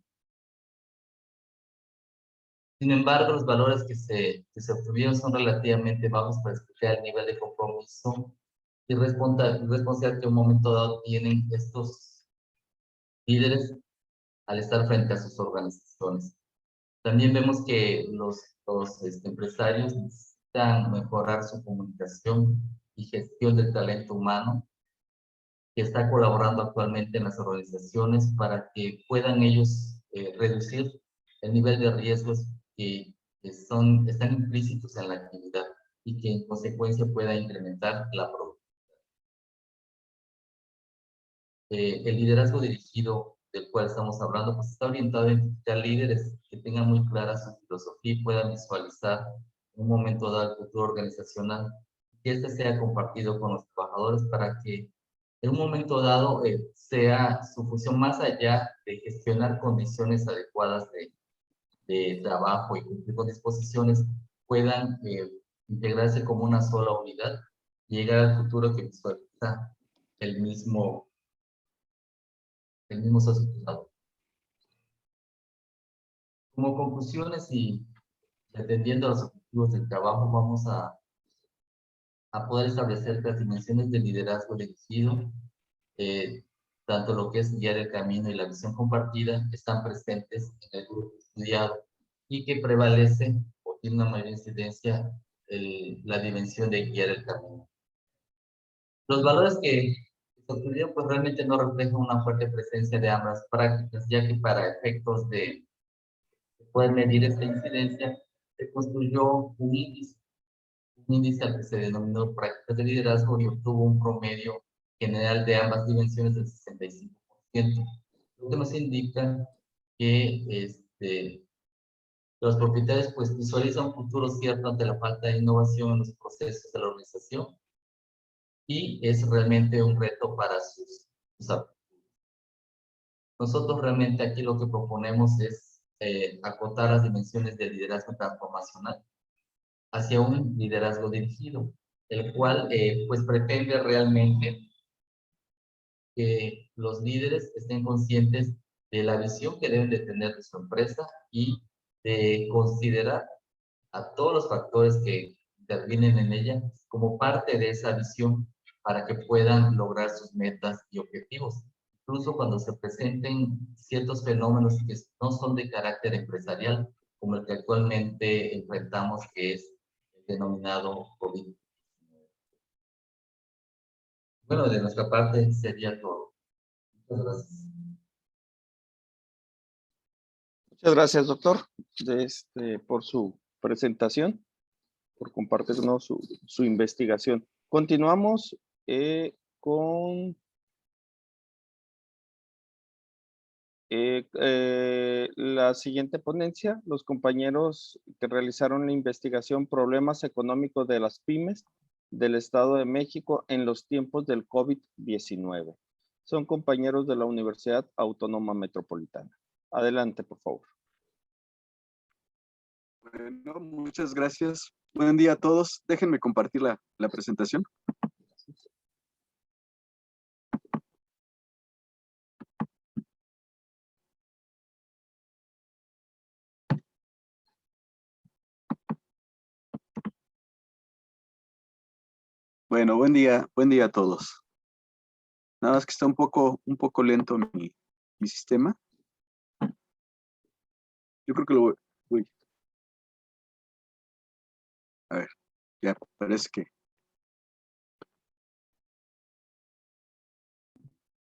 Speaker 6: Sin embargo, los valores que se obtuvieron son relativamente bajos para explicar el nivel de compromiso y responsabilidad que en un momento dado tienen estos líderes al estar frente a sus organizaciones. También vemos que los empresarios necesitan mejorar su comunicación y gestión del talento humano que está colaborando actualmente en las organizaciones para que puedan ellos reducir el nivel de riesgos que están implícitos en la actividad y que en consecuencia pueda incrementar la productividad. El liderazgo dirigido del cual estamos hablando, pues está orientado a identificar líderes que tengan muy clara su filosofía y puedan visualizar en un momento dado el futuro organizacional, que este sea compartido con los trabajadores para que en un momento dado sea su función más allá de gestionar condiciones adecuadas de trabajo y cumplir con disposiciones, puedan integrarse como una sola unidad y llegar al futuro que visualiza el mismo socio fundador. Como conclusiones y atendiendo a los objetivos del trabajo, vamos a poder establecer que las dimensiones del liderazgo dirigido, tanto lo que es guiar el camino y la visión compartida, están presentes en el grupo estudiado y que prevalece o tiene una mayor incidencia la dimensión de guiar el camino. Los valores que se obtuvieron pues realmente no reflejan una fuerte presencia de ambas prácticas, ya que para efectos de poder medir esta incidencia se construyó un índice al que se denominó prácticas de liderazgo y obtuvo un promedio general de ambas dimensiones del 65%, lo que nos indica que los propietarios pues visualizan un futuro cierto ante la falta de innovación en los procesos de la organización y es realmente un reto para sus aptitudes. Nosotros realmente aquí lo que proponemos es acotar las dimensiones del liderazgo transformacional hacia un liderazgo dirigido, el cual pues pretende realmente que los líderes estén conscientes de la visión que deben de tener de su empresa y de considerar a todos los factores que intervienen en ella como parte de esa visión para que puedan lograr sus metas y objetivos. Incluso cuando se presenten ciertos fenómenos que no son de carácter empresarial, como el que actualmente enfrentamos, que es el denominado COVID. Bueno, de nuestra parte sería todo. Muchas gracias.
Speaker 2: Muchas gracias, doctor, por su presentación, por compartirnos su investigación. Continuamos con la siguiente ponencia, los compañeros que realizaron la investigación Problemas económicos de las pymes del Estado de México en los tiempos del COVID-19. Son compañeros de la Universidad Autónoma Metropolitana. Adelante, por favor.
Speaker 7: Bueno, muchas gracias. Buen día a todos. Déjenme compartir la presentación. Bueno, buen día a todos. Nada más que está un poco lento mi sistema. Yo creo que lo voy. A ver. Ya, parece que...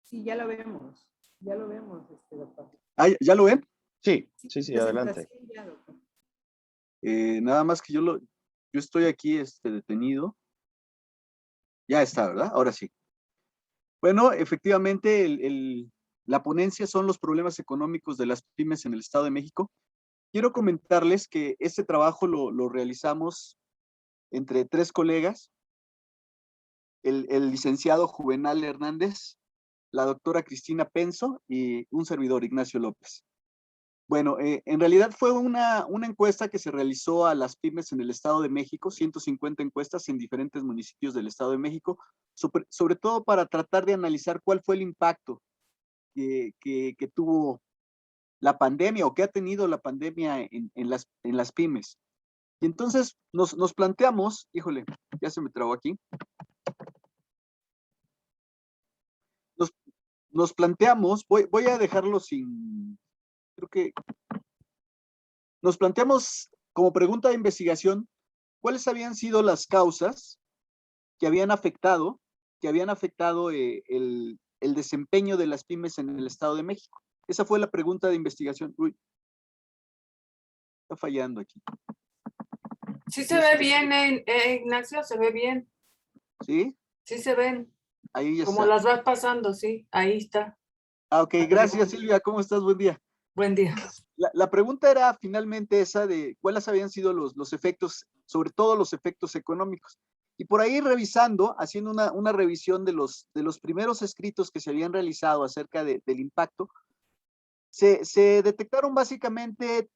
Speaker 1: Sí, ya lo vemos. Ya lo vemos, doctor.
Speaker 7: Ah, ¿ya lo ven?
Speaker 2: Sí,
Speaker 1: Sí,
Speaker 2: sí, adelante.
Speaker 1: presentación ya, doctor.
Speaker 7: Nada más que yo estoy aquí detenido. Ya está, ¿verdad? Ahora sí. Bueno, efectivamente, la ponencia son los problemas económicos de las pymes en el Estado de México. Quiero comentarles que este trabajo lo realizamos entre 3 colegas, el licenciado Juvenal Hernández, la doctora Cristina Penso y un servidor, Ignacio López. Bueno, en realidad fue una encuesta que se realizó a las pymes en el Estado de México, 150 encuestas en diferentes municipios del Estado de México, sobre todo para tratar de analizar cuál fue el impacto que tuvo la pandemia o que ha tenido la pandemia en las pymes. Y entonces nos planteamos, híjole, ya se me trabó aquí, nos planteamos, voy a dejarlo sin, creo que nos planteamos como pregunta de investigación, ¿cuáles habían sido las causas que habían afectado el desempeño de las pymes en el Estado de México? Esa fue la pregunta de investigación. Uy, está fallando aquí.
Speaker 3: Sí se ve bien, Ignacio, se ve bien.
Speaker 7: ¿Sí?
Speaker 3: Sí se ven.
Speaker 7: Ahí ya
Speaker 3: Como
Speaker 7: está.
Speaker 3: las vas pasando, sí. Ahí está.
Speaker 7: Ah, ok, gracias Silvia, ¿cómo estás? Buen día.
Speaker 3: Buen día.
Speaker 7: La pregunta era finalmente esa de cuáles habían sido los efectos, sobre todo los efectos económicos. Y por ahí revisando, haciendo una revisión de los primeros escritos que se habían realizado acerca del impacto, se detectaron básicamente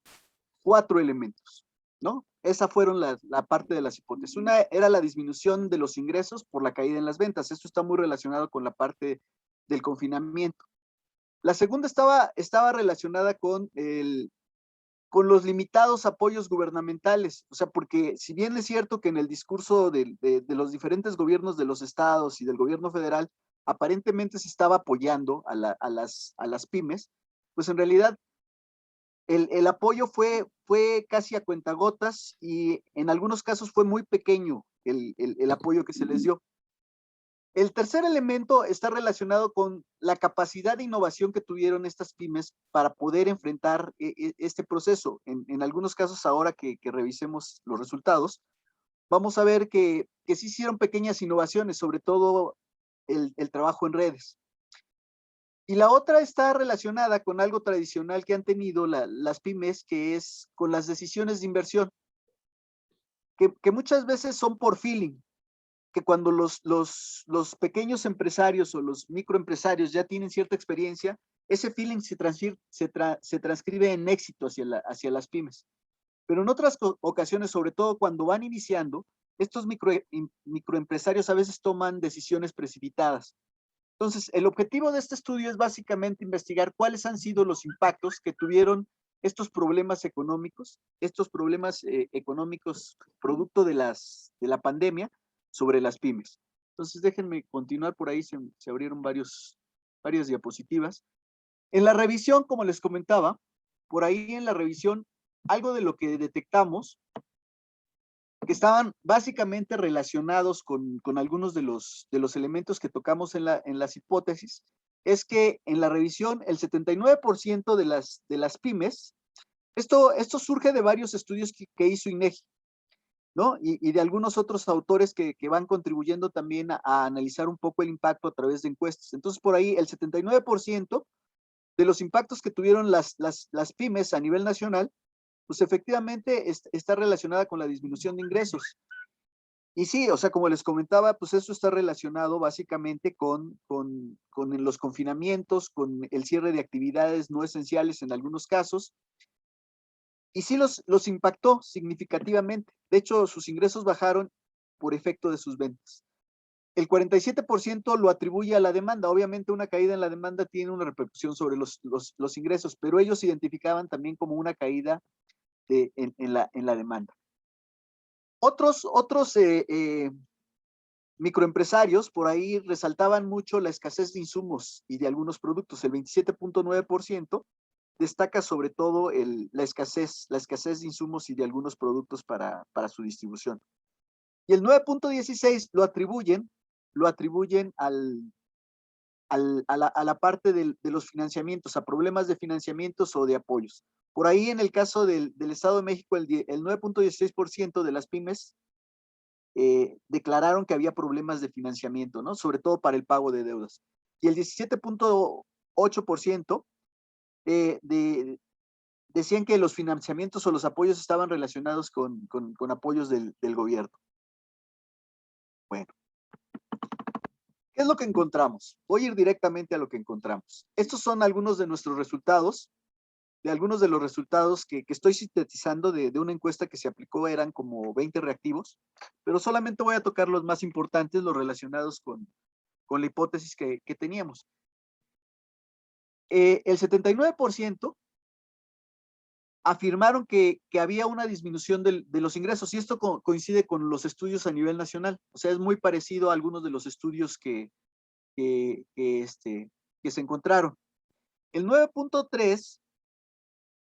Speaker 7: 4 elementos, ¿no? Esa fueron la parte de las hipótesis. Una era la disminución de los ingresos por la caída en las ventas. Esto está muy relacionado con la parte del confinamiento. La segunda estaba relacionada con los limitados apoyos gubernamentales. O sea, porque si bien es cierto que en el discurso de los diferentes gobiernos de los estados y del gobierno federal, aparentemente se estaba apoyando a las pymes, pues en realidad el apoyo fue casi a cuentagotas y en algunos casos fue muy pequeño el apoyo que se les dio. El tercer elemento está relacionado con la capacidad de innovación que tuvieron estas pymes para poder enfrentar este proceso. En algunos casos, ahora que revisemos los resultados, vamos a ver que sí hicieron pequeñas innovaciones, sobre todo el trabajo en redes. Y la otra está relacionada con algo tradicional que han tenido las pymes, que es con las decisiones de inversión, que muchas veces son por feeling, que cuando los pequeños empresarios o los microempresarios ya tienen cierta experiencia, ese feeling se transcribe en éxito hacia las pymes. Pero en otras ocasiones, sobre todo cuando van iniciando, estos microempresarios a veces toman decisiones precipitadas. Entonces, el objetivo de este estudio es básicamente investigar cuáles han sido los impactos que tuvieron estos problemas económicos producto de la pandemia sobre las pymes. Entonces, déjenme continuar por ahí, se abrieron varias diapositivas. En la revisión, como les comentaba, por ahí en la revisión, algo de lo que detectamos que estaban básicamente relacionados con algunos de los elementos que tocamos en las hipótesis, es que en la revisión el 79% de las pymes, esto surge de varios estudios que hizo INEGI, ¿no? Y de algunos otros autores que van contribuyendo también a analizar un poco el impacto a través de encuestas. Entonces, por ahí el 79% de los impactos que tuvieron las pymes a nivel nacional, pues efectivamente está relacionada con la disminución de ingresos. Y sí, o sea, como les comentaba, pues eso está relacionado básicamente con los confinamientos, con el cierre de actividades no esenciales en algunos casos. Y sí los impactó significativamente. De hecho, sus ingresos bajaron por efecto de sus ventas. El 47% lo atribuye a la demanda. Obviamente una caída en la demanda tiene una repercusión sobre los ingresos, pero ellos identificaban también como una caída en la demanda. Otros microempresarios por ahí resaltaban mucho la escasez de insumos y de algunos productos. El 27.9% destaca sobre todo la escasez de insumos y de algunos productos para su distribución. Y el 9.16 lo atribuyen a la parte de los financiamientos, a problemas de financiamientos o de apoyos. Por ahí, en el caso del Estado de México, el 9.16% de las pymes declararon que había problemas de financiamiento, ¿no? Sobre todo para el pago de deudas. Y el 17.8% decían que los financiamientos o los apoyos estaban relacionados con apoyos del gobierno. Bueno, ¿qué es lo que encontramos? Voy a ir directamente a lo que encontramos. Estos son algunos de nuestros resultados, de algunos de los resultados que estoy sintetizando de una encuesta que se aplicó. Eran como 20 reactivos, pero solamente voy a tocar los más importantes, los relacionados con la hipótesis que teníamos. El 79% afirmaron que había una disminución de los ingresos, y esto coincide con los estudios a nivel nacional. O sea, es muy parecido a algunos de los estudios que se encontraron. El 9.3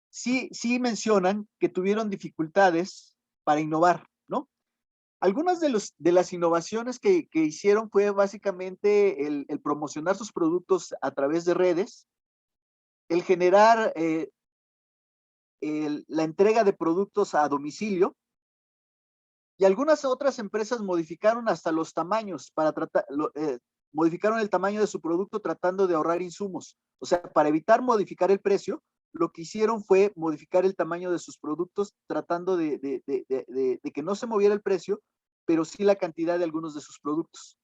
Speaker 7: sí mencionan que tuvieron dificultades para innovar, ¿no? Algunas de las innovaciones que hicieron fue básicamente el promocionar sus productos a través de redes, el generar la entrega de productos a domicilio, y algunas otras empresas modificaron hasta los tamaños para modificaron el tamaño de su producto tratando de ahorrar insumos. O sea, para evitar modificar el precio, lo que hicieron fue modificar el tamaño de sus productos tratando de que no se moviera el precio, pero sí la cantidad de algunos de sus productos.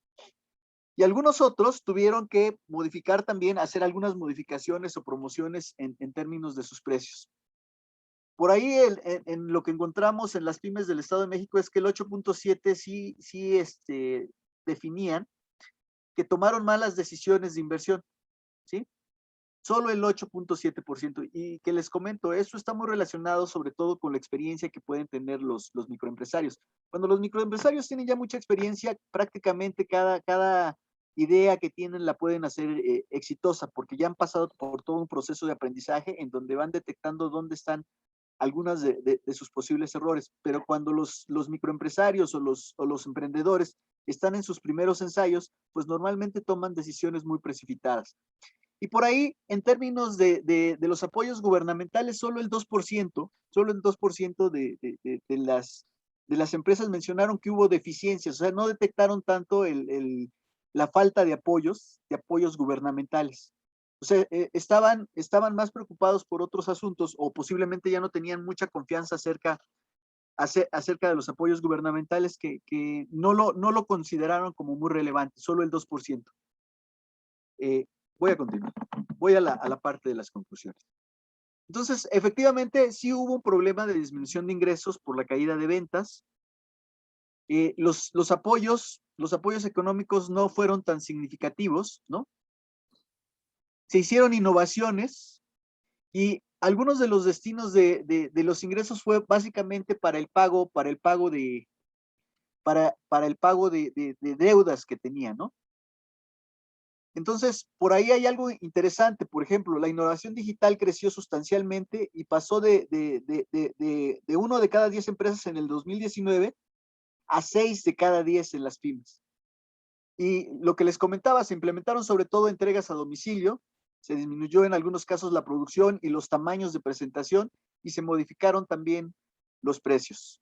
Speaker 7: Y algunos otros tuvieron que modificar también, hacer algunas modificaciones o promociones en términos de sus precios. Por ahí en lo que encontramos en las pymes del Estado de México es que el 8.7 sí definían que tomaron malas decisiones de inversión, ¿sí? Solo el 8.7%. Y que les comento, eso está muy relacionado sobre todo con la experiencia que pueden tener los microempresarios. Cuando los microempresarios tienen ya mucha experiencia, prácticamente cada idea que tienen la pueden hacer exitosa, porque ya han pasado por todo un proceso de aprendizaje en donde van detectando dónde están algunas de sus posibles errores. Pero cuando los microempresarios o los emprendedores están en sus primeros ensayos, pues normalmente toman decisiones muy precipitadas. Y por ahí, en términos de los apoyos gubernamentales, solo el 2% de las empresas mencionaron que hubo deficiencias. O sea, no detectaron tanto la falta de apoyos gubernamentales. O sea, estaban más preocupados por otros asuntos, o posiblemente ya no tenían mucha confianza acerca de los apoyos gubernamentales, que no lo consideraron como muy relevante, solo el 2%. Voy a continuar. Voy a la parte de las conclusiones. Entonces, efectivamente, sí hubo un problema de disminución de ingresos por la caída de ventas. Los apoyos económicos no fueron tan significativos, ¿no? Se hicieron innovaciones, y algunos de los destinos de los ingresos fue básicamente para el pago de deudas que tenían, ¿no? Entonces, por ahí hay algo interesante. Por ejemplo, la innovación digital creció sustancialmente y pasó de 1 de cada 10 empresas en el 2019 a 6 de cada 10 en las pymes. Y lo que les comentaba, se implementaron sobre todo entregas a domicilio, se disminuyó en algunos casos la producción y los tamaños de presentación, y se modificaron también los precios.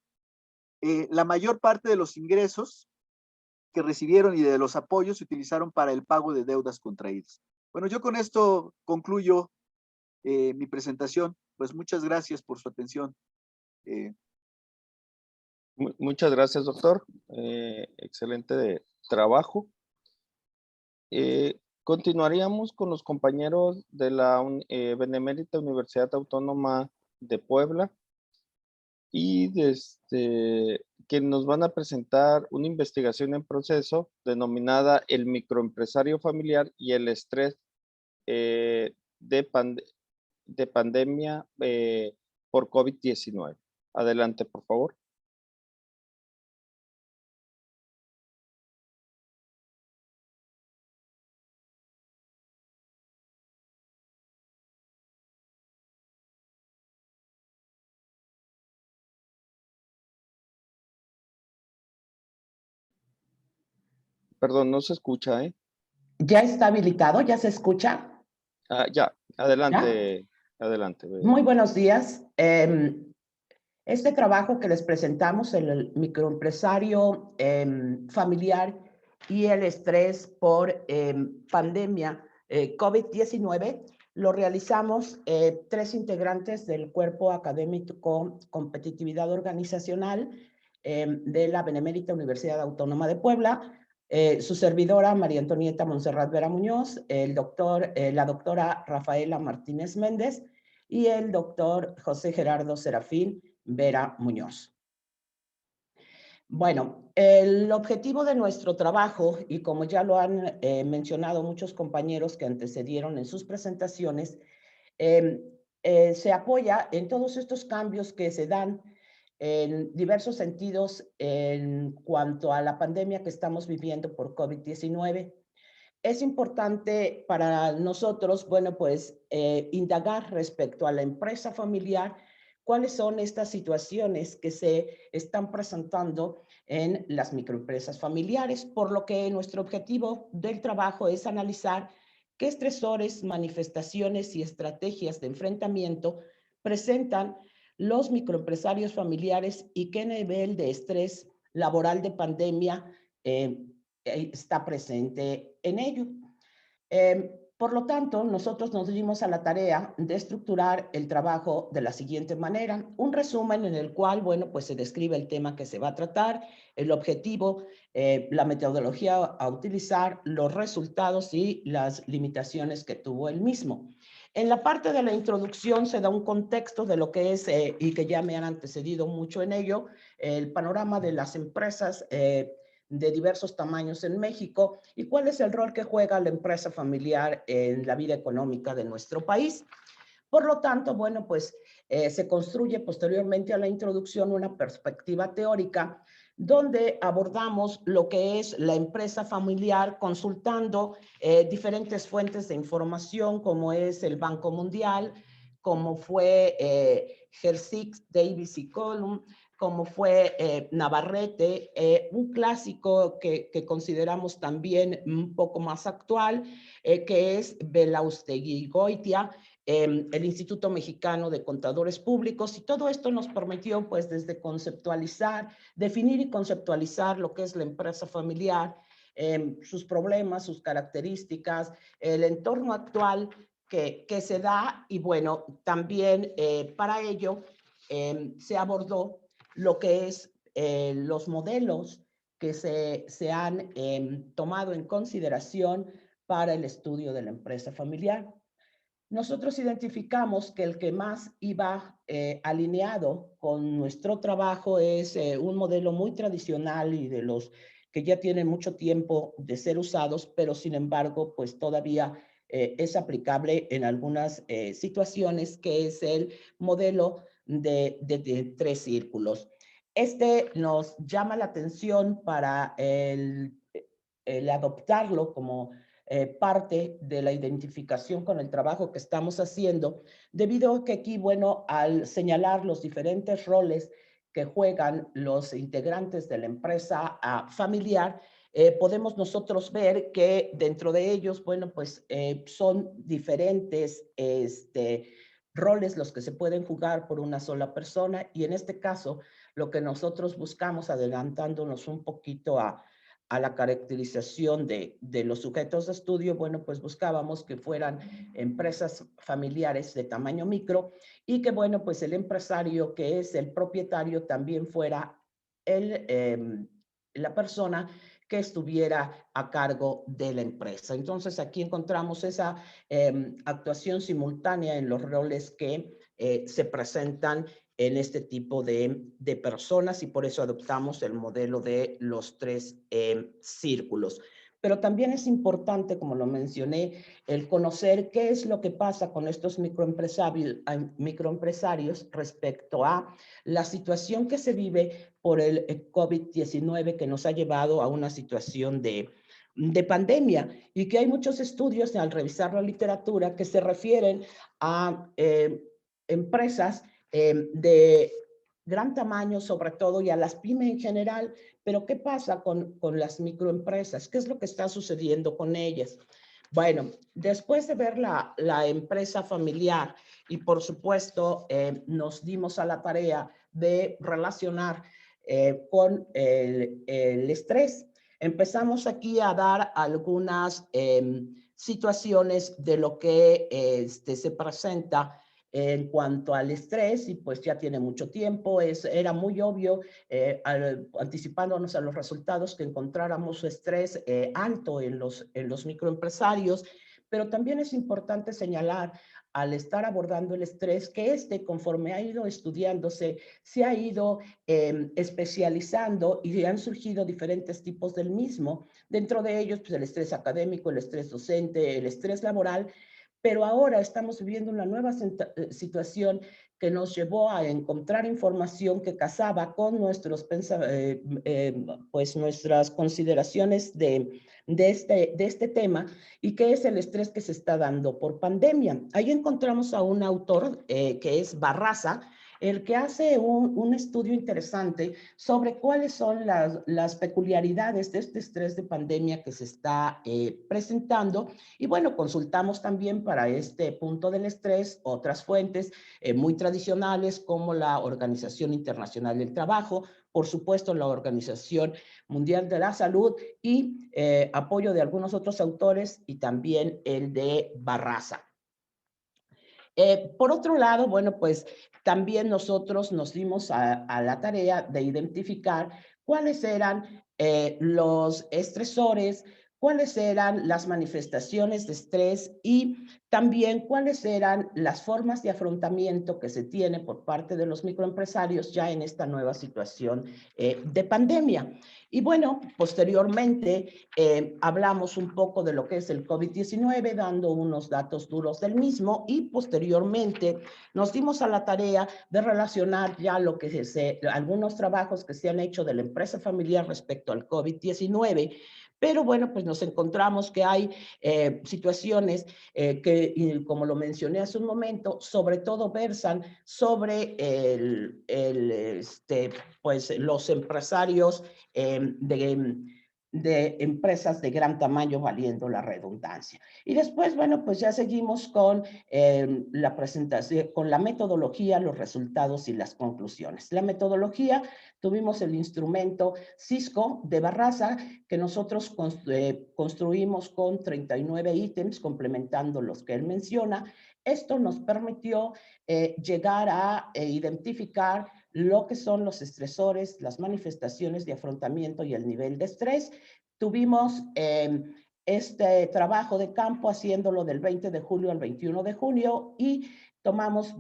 Speaker 7: La mayor parte de los ingresos que recibieron y de los apoyos se utilizaron para el pago de deudas contraídas. Bueno, yo con esto concluyo mi presentación. Pues muchas gracias por su atención.
Speaker 2: Muchas gracias, doctor. Excelente trabajo. Continuaríamos con los compañeros de la Benemérita Universidad Autónoma de Puebla, y que nos van a presentar una investigación en proceso denominada El microempresario familiar y el estrés de pandemia por COVID-19. Adelante, por favor. Perdón, no se escucha, ¿eh?
Speaker 8: ¿Ya está habilitado? ¿Ya se escucha?
Speaker 2: Ya,
Speaker 8: ¿Ya?
Speaker 2: adelante, adelante.
Speaker 8: Muy buenos días. Este trabajo que les presentamos, el microempresario familiar y el estrés por pandemia COVID-19, lo realizamos 3 integrantes del Cuerpo Académico Competitividad Organizacional de la Benemérita Universidad Autónoma de Puebla, su servidora María Antonieta Montserrat Vera Muñoz, la doctora Rafaela Martínez Méndez y el doctor José Gerardo Serafín Vera Muñoz. Bueno, el objetivo de nuestro trabajo, y como ya lo han mencionado muchos compañeros que antecedieron en sus presentaciones, se apoya en todos estos cambios que se dan en diversos sentidos en cuanto a la pandemia que estamos viviendo por COVID-19. Es importante para nosotros, bueno, pues indagar respecto a la empresa familiar, cuáles son estas situaciones que se están presentando en las microempresas familiares, por lo que nuestro objetivo del trabajo es analizar qué estresores, manifestaciones y estrategias de enfrentamiento presentan los microempresarios familiares y qué nivel de estrés laboral de pandemia está presente en ello. Por lo tanto, nosotros nos dimos a la tarea de estructurar el trabajo de la siguiente manera. Un resumen en el cual, bueno, pues se describe el tema que se va a tratar, el objetivo, la metodología a utilizar, los resultados y las limitaciones que tuvo el mismo. En la parte de la introducción se da un contexto de lo que es, y que ya me han antecedido mucho en ello, el panorama de las empresas de diversos tamaños en México y cuál es el rol que juega la empresa familiar en la vida económica de nuestro país. Por lo tanto, bueno, pues se construye posteriormente a la introducción una perspectiva teórica donde abordamos lo que es la empresa familiar consultando diferentes fuentes de información como es el Banco Mundial, como fue Hersix, Davis y Column, como fue Navarrete, un clásico que consideramos también un poco más actual, que es Belaustegui Goitia, el Instituto Mexicano de Contadores Públicos, y todo esto nos permitió, pues, desde conceptualizar, definir y conceptualizar lo que es la empresa familiar, sus problemas, sus características, el entorno actual que se da, y bueno, también para ello se abordó lo que es los modelos que se han tomado en consideración para el estudio de la empresa familiar. Nosotros identificamos que el que más iba alineado con nuestro trabajo es un modelo muy tradicional y de los que ya tienen mucho tiempo de ser usados, pero sin embargo, pues todavía es aplicable en algunas situaciones, que es el modelo de 3 círculos. Este nos llama la atención para el adoptarlo como parte de la identificación con el trabajo que estamos haciendo, debido a que aquí, bueno, al señalar los diferentes roles que juegan los integrantes de la empresa familiar, podemos nosotros ver que dentro de ellos, bueno, pues son diferentes roles los que se pueden jugar por una sola persona, y en este caso, lo que nosotros buscamos, adelantándonos un poquito a la caracterización de los sujetos de estudio, bueno, pues buscábamos que fueran empresas familiares de tamaño micro y que, bueno, pues el empresario que es el propietario también fuera la persona que estuviera a cargo de la empresa. Entonces, aquí encontramos esa actuación simultánea en los roles que se presentan en este tipo de personas, y por eso adoptamos el modelo de los 3 círculos. Pero también es importante, como lo mencioné, el conocer qué es lo que pasa con estos microempresarios respecto a la situación que se vive por el COVID-19, que nos ha llevado a una situación de pandemia, y que hay muchos estudios al revisar la literatura que se refieren a empresas de gran tamaño sobre todo y a las pymes en general, pero ¿qué pasa con las microempresas? ¿Qué es lo que está sucediendo con ellas? Bueno, después de ver la empresa familiar y por supuesto nos dimos a la tarea de relacionar con el estrés. Empezamos aquí a dar algunas situaciones de lo que se presenta en cuanto al estrés y pues ya tiene mucho tiempo, era muy obvio anticipándonos a los resultados que encontráramos estrés alto en los microempresarios, pero también es importante señalar al estar abordando el estrés que conforme ha ido estudiándose, se ha ido especializando y han surgido diferentes tipos del mismo, dentro de ellos pues el estrés académico, el estrés docente, el estrés laboral, pero ahora estamos viviendo una nueva situación que nos llevó a encontrar información que casaba con pues nuestras consideraciones de este tema y que es el estrés que se está dando por pandemia. Ahí encontramos a un autor que es Barraza, el que hace un estudio interesante sobre cuáles son las peculiaridades de este estrés de pandemia que se está presentando. Y bueno, consultamos también para este punto del estrés otras fuentes muy tradicionales como la Organización Internacional del Trabajo, por supuesto la Organización Mundial de la Salud y apoyo de algunos otros autores y también el de Barraza. Por otro lado, bueno, pues también nosotros nos dimos a la tarea de identificar cuáles eran los estresores, cuáles eran las manifestaciones de estrés y también cuáles eran las formas de afrontamiento que se tiene por parte de los microempresarios ya en esta nueva situación de pandemia. Y bueno, posteriormente hablamos un poco de lo que es el COVID-19, dando unos datos duros del mismo y posteriormente nos dimos a la tarea de relacionar ya algunos trabajos que se han hecho de la empresa familiar respecto al COVID-19. Pero bueno, pues nos encontramos que hay situaciones que, como lo mencioné hace un momento, sobre todo versan sobre pues los empresarios de empresas de gran tamaño, valiendo la redundancia. Y después, bueno, pues ya seguimos con la presentación, con la metodología, los resultados y las conclusiones. La metodología, tuvimos el instrumento Cisco de Barraza, que nosotros construimos con 39 ítems, complementando los que él menciona. Esto nos permitió llegar a identificar lo que son los estresores, las manifestaciones de afrontamiento y el nivel de estrés. Tuvimos este trabajo de campo haciéndolo del 20 de julio al 21 de junio y tomamos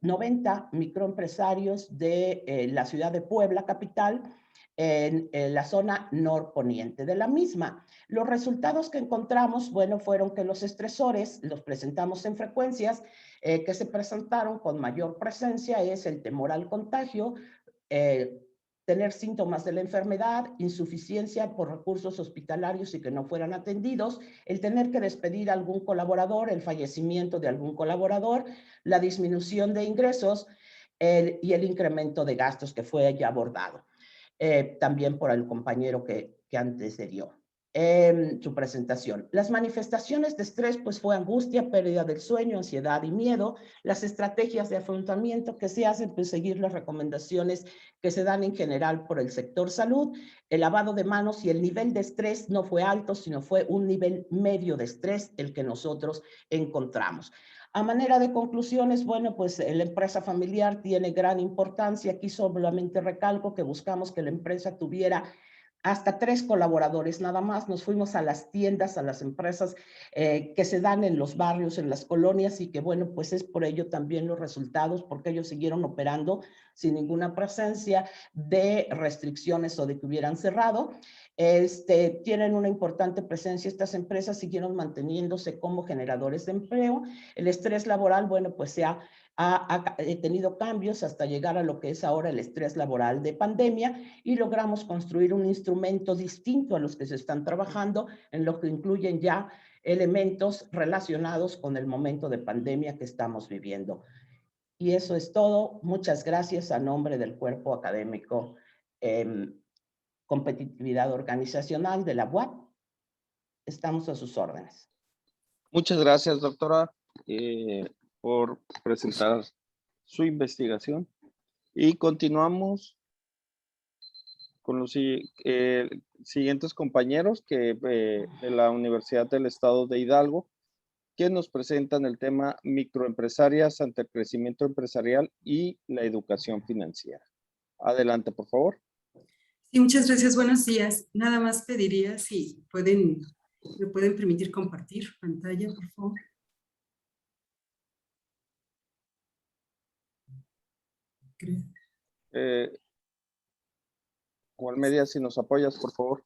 Speaker 8: 90 microempresarios de la ciudad de Puebla, capital, en la zona norponiente de la misma. Los resultados que encontramos, bueno, fueron que los estresores los presentamos en frecuencias que se presentaron con mayor presencia, es el temor al contagio, tener síntomas de la enfermedad, insuficiencia por recursos hospitalarios y que no fueran atendidos, el tener que despedir a algún colaborador, el fallecimiento de algún colaborador, la disminución de ingresos y el incremento de gastos que fue ya abordado. También por el compañero que antecedió su presentación. Las manifestaciones de estrés pues fue angustia, pérdida del sueño, ansiedad y miedo. Las estrategias de afrontamiento que se hacen pues seguir las recomendaciones que se dan en general por el sector salud, el lavado de manos y el nivel de estrés no fue alto, sino fue un nivel medio de estrés el que nosotros encontramos. A manera de conclusiones, bueno, pues la empresa familiar tiene gran importancia. Aquí solamente recalco que buscamos que la empresa tuviera hasta 3 colaboradores nada más. Nos fuimos a las tiendas, a las empresas que se dan en los barrios, en las colonias y que bueno, pues es por ello también los resultados, porque ellos siguieron operando sin ninguna presencia de restricciones o de que hubieran cerrado. Tienen una importante presencia, estas empresas siguieron manteniéndose como generadores de empleo. El estrés laboral, bueno, pues se ha tenido cambios hasta llegar a lo que es ahora el estrés laboral de pandemia y logramos construir un instrumento distinto a los que se están trabajando, en lo que incluyen ya elementos relacionados con el momento de pandemia que estamos viviendo. Y eso es todo. Muchas gracias a nombre del cuerpo académico Competitividad Organizacional de la UAP. Estamos a sus órdenes.
Speaker 2: Muchas gracias, doctora, por presentar su investigación. Y continuamos con los siguientes compañeros de la Universidad del Estado de Hidalgo, que nos presentan el tema microempresarias ante el crecimiento empresarial y la educación financiera. Adelante, por favor.
Speaker 9: Sí, muchas gracias. Buenos días. Nada más pediría si me pueden permitir compartir pantalla, por favor.
Speaker 2: Juan Media, si nos apoyas, por favor.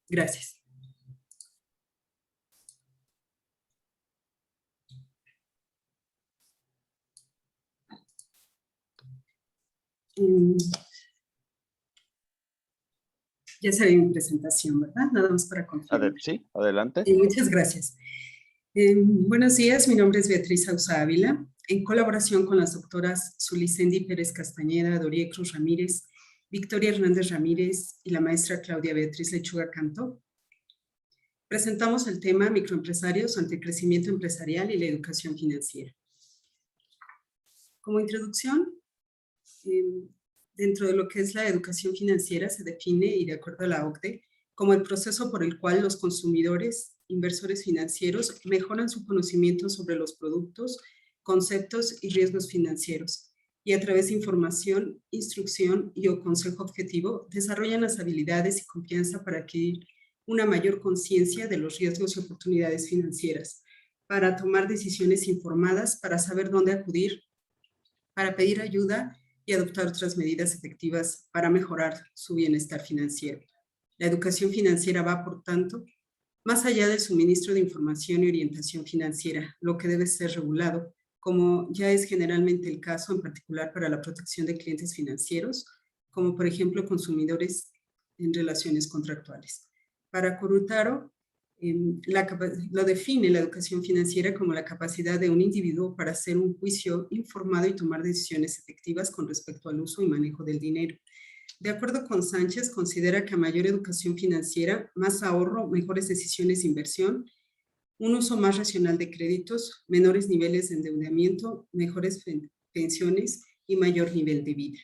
Speaker 9: Gracias. Ya se ve mi presentación, ¿verdad? Nada más para confirmar.
Speaker 2: Sí, adelante.
Speaker 9: Muchas gracias. Buenos días, mi nombre es Beatriz Ausa Ávila. En colaboración con las doctoras Zulicendi Pérez Castañeda, Dorie Cruz Ramírez, Victoria Hernández Ramírez y la maestra Claudia Beatriz Lechuga Cantó, presentamos el tema microempresarios ante el crecimiento empresarial y la educación financiera. Como introducción, dentro de lo que es la educación financiera se define, y de acuerdo a la OCDE, como el proceso por el cual los consumidores, inversores financieros, mejoran su conocimiento sobre los productos, conceptos y riesgos financieros, y a través de información, instrucción y o consejo objetivo, desarrollan las habilidades y confianza para adquirir una mayor conciencia de los riesgos y oportunidades financieras, para tomar decisiones informadas, para saber dónde acudir, para pedir ayuda y adoptar otras medidas efectivas para mejorar su bienestar financiero. La educación financiera va, por tanto, más allá del suministro de información y orientación financiera, lo que debe ser regulado, como ya es generalmente el caso, en particular para la protección de clientes financieros, como por ejemplo consumidores en relaciones contractuales. Para Corutaro, lo define la educación financiera como la capacidad de un individuo para hacer un juicio informado y tomar decisiones efectivas con respecto al uso y manejo del dinero. De acuerdo con Sánchez, considera que a mayor educación financiera, más ahorro, mejores decisiones de inversión, un uso más racional de créditos, menores niveles de endeudamiento, mejores pensiones y mayor nivel de vida.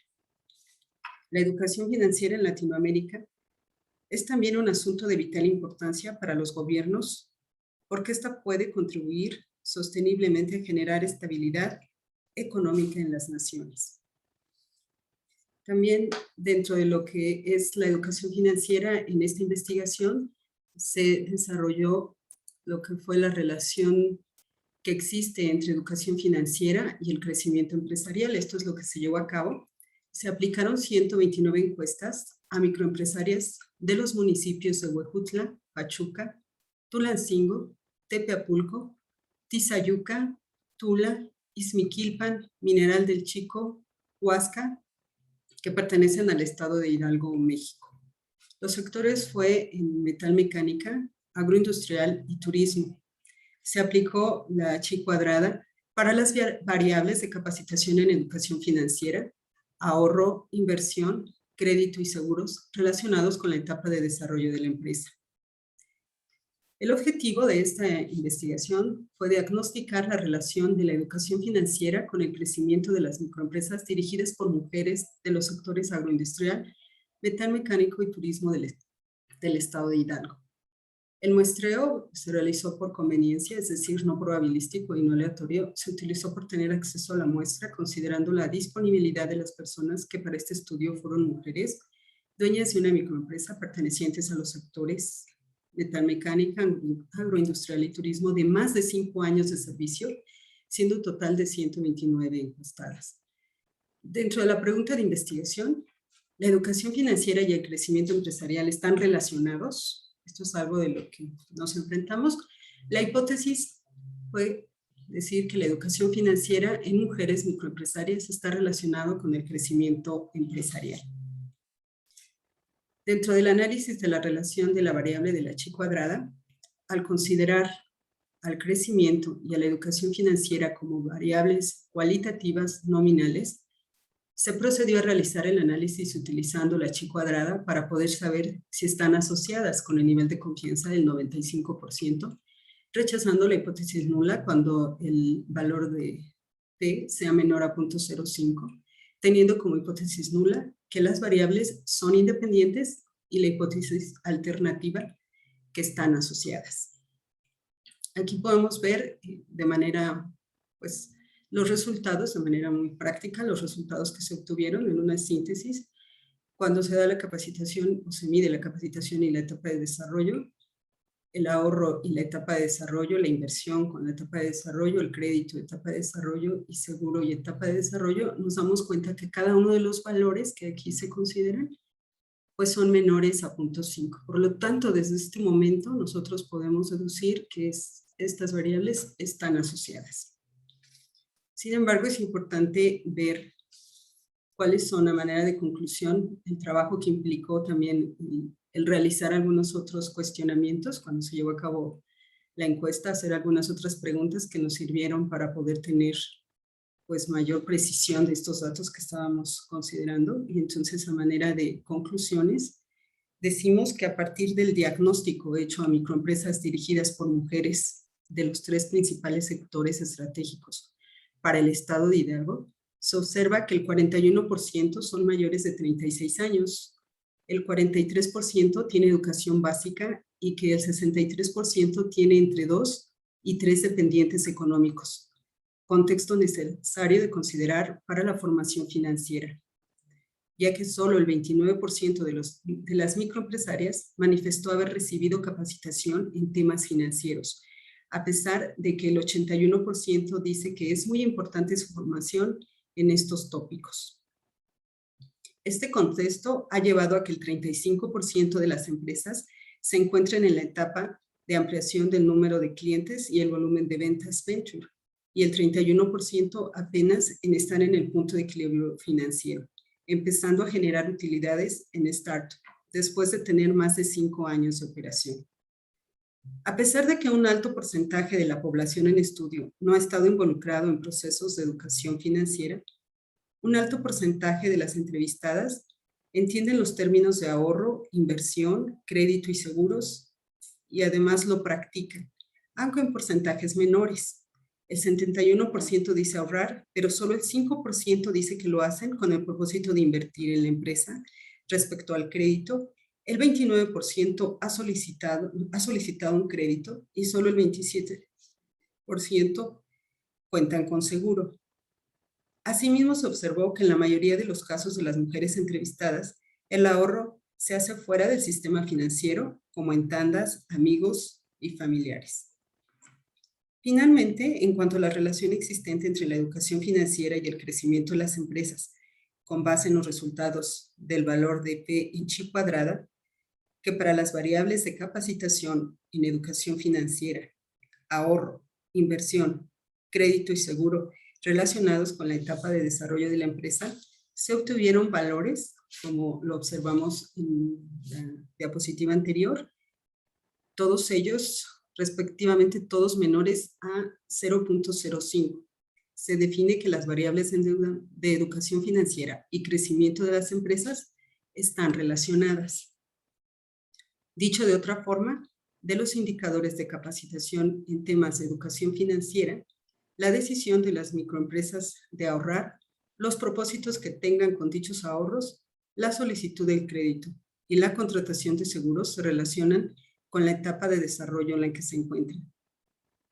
Speaker 9: La educación financiera en Latinoamérica es también un asunto de vital importancia para los gobiernos, porque esta puede contribuir sosteniblemente a generar estabilidad económica en las naciones. También dentro de lo que es la educación financiera, en esta investigación se desarrolló lo que fue la relación que existe entre educación financiera y el crecimiento empresarial. Esto es lo que se llevó a cabo. Se aplicaron 129 encuestas a microempresarias de los municipios de Huejutla, Pachuca, Tulancingo, Tepeapulco, Tizayuca, Tula, Izmiquilpan, Mineral del Chico, Huasca, que pertenecen al estado de Hidalgo, México. Los sectores fue en metalmecánica, agroindustrial y turismo. Se aplicó la chi cuadrada para las variables de capacitación en educación financiera, ahorro, inversión, crédito y seguros relacionados con la etapa de desarrollo de la empresa. El objetivo de esta investigación fue diagnosticar la relación de la educación financiera con el crecimiento de las microempresas dirigidas por mujeres de los sectores agroindustrial, metalmecánico y turismo del estado de Hidalgo. El muestreo se realizó por conveniencia, es decir, no probabilístico y no aleatorio. Se utilizó por tener acceso a la muestra, considerando la disponibilidad de las personas que para este estudio fueron mujeres, dueñas de una microempresa pertenecientes a los sectores metalmecánica, agroindustrial y turismo de más de 5 años de servicio, siendo un total de 129 encuestadas. Dentro de la pregunta de investigación, ¿la educación financiera y el crecimiento empresarial están relacionados? Esto es algo de lo que nos enfrentamos. La hipótesis fue decir que la educación financiera en mujeres microempresarias está relacionado con el crecimiento empresarial. Dentro del análisis de la relación de la variable de la chi cuadrada, al considerar al crecimiento y a la educación financiera como variables cualitativas nominales, se procedió a realizar el análisis utilizando la chi cuadrada para poder saber si están asociadas con el nivel de confianza del 95%, rechazando la hipótesis nula cuando el valor de P sea menor a 0.05, teniendo como hipótesis nula que las variables son independientes y la hipótesis alternativa que están asociadas. Aquí podemos ver de manera, pues, los resultados, de manera muy práctica, los resultados que se obtuvieron en una síntesis cuando se da la capacitación o se mide la capacitación y la etapa de desarrollo, el ahorro y la etapa de desarrollo, la inversión con la etapa de desarrollo, el crédito, etapa de desarrollo y seguro y etapa de desarrollo, nos damos cuenta que cada uno de los valores que aquí se consideran pues son menores a 0.5. Por lo tanto, desde este momento nosotros podemos deducir que estas variables están asociadas. Sin embargo, es importante ver cuáles son a manera de conclusión el trabajo que implicó también el realizar algunos otros cuestionamientos cuando se llevó a cabo la encuesta, hacer algunas otras preguntas que nos sirvieron para poder tener pues mayor precisión de estos datos que estábamos considerando. Y entonces, a manera de conclusiones, decimos que a partir del diagnóstico hecho a microempresas dirigidas por mujeres de los 3 principales sectores estratégicos para el estado de Hidalgo, se observa que el 41% son mayores de 36 años, el 43% tiene educación básica y que el 63% tiene entre 2 y 3 dependientes económicos, contexto necesario de considerar para la formación financiera, ya que solo el 29% de las microempresarias manifestó haber recibido capacitación en temas financieros, a pesar de que el 81% dice que es muy importante su formación en estos tópicos. Este contexto ha llevado a que el 35% de las empresas se encuentren en la etapa de ampliación del número de clientes y el volumen de ventas venture, y el 31% apenas en estar en el punto de equilibrio financiero, empezando a generar utilidades en startup, después de tener más de 5 años de operación. A pesar de que un alto porcentaje de la población en estudio no ha estado involucrado en procesos de educación financiera, un alto porcentaje de las entrevistadas entienden los términos de ahorro, inversión, crédito y seguros, y además lo practican, aunque en porcentajes menores. El 71% dice ahorrar, pero solo el 5% dice que lo hacen con el propósito de invertir en la empresa. Respecto al crédito, el 29% ha solicitado un crédito y solo el 27% cuentan con seguro. Asimismo, se observó que en la mayoría de los casos de las mujeres entrevistadas, el ahorro se hace fuera del sistema financiero, como en tandas, amigos y familiares. Finalmente, en cuanto a la relación existente entre la educación financiera y el crecimiento de las empresas, con base en los resultados del valor de P en chi cuadrada, que para las variables de capacitación en educación financiera, ahorro, inversión, crédito y seguro relacionados con la etapa de desarrollo de la empresa, se obtuvieron valores, como lo observamos en la diapositiva anterior, todos ellos, respectivamente, todos menores a 0.05. Se define que las variables de educación financiera y crecimiento de las empresas están relacionadas. Dicho de otra forma, de los indicadores de capacitación en temas de educación financiera, la decisión de las microempresas de ahorrar, los propósitos que tengan con dichos ahorros, la solicitud del crédito y la contratación de seguros se relacionan con la etapa de desarrollo en la que se encuentran.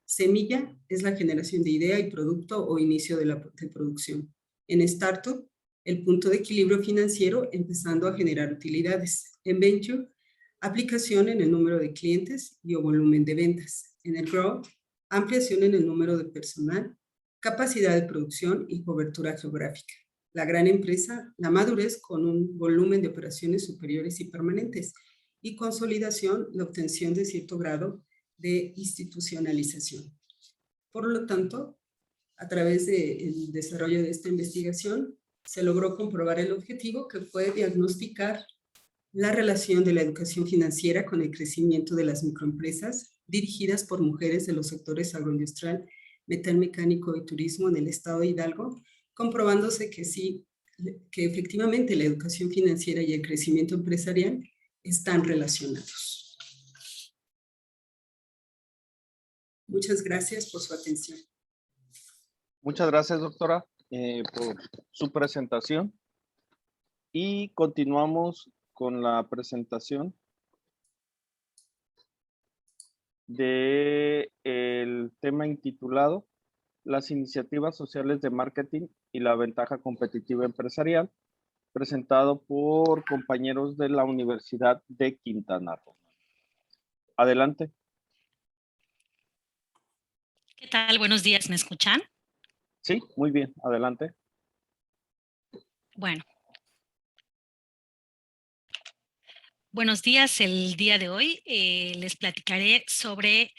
Speaker 9: Semilla es la generación de idea y producto o inicio de producción. En startup, el punto de equilibrio financiero empezando a generar utilidades. En venture, aplicación en el número de clientes y o volumen de ventas. En el growth, ampliación en el número de personal, capacidad de producción y cobertura geográfica. La gran empresa, la madurez con un volumen de operaciones superiores y permanentes, y consolidación, la obtención de cierto grado de institucionalización. Por lo tanto, a través del desarrollo de esta investigación, se logró comprobar el objetivo, que fue diagnosticar la relación de la educación financiera con el crecimiento de las microempresas dirigidas por mujeres de los sectores agroindustrial, metalmecánico y turismo en el estado de Hidalgo, comprobándose que sí, que efectivamente la educación financiera y el crecimiento empresarial están relacionados. Muchas gracias por su atención.
Speaker 2: Muchas gracias, doctora, por su presentación. Y continuamos con la presentación del tema intitulado Las iniciativas sociales de marketing y la ventaja competitiva empresarial, presentado por compañeros de la Universidad de Quintana Roo. Adelante.
Speaker 10: ¿Qué tal? Buenos días, ¿me escuchan?
Speaker 2: Sí, muy bien, adelante.
Speaker 10: Bueno. Buenos días, el día de hoy les platicaré sobre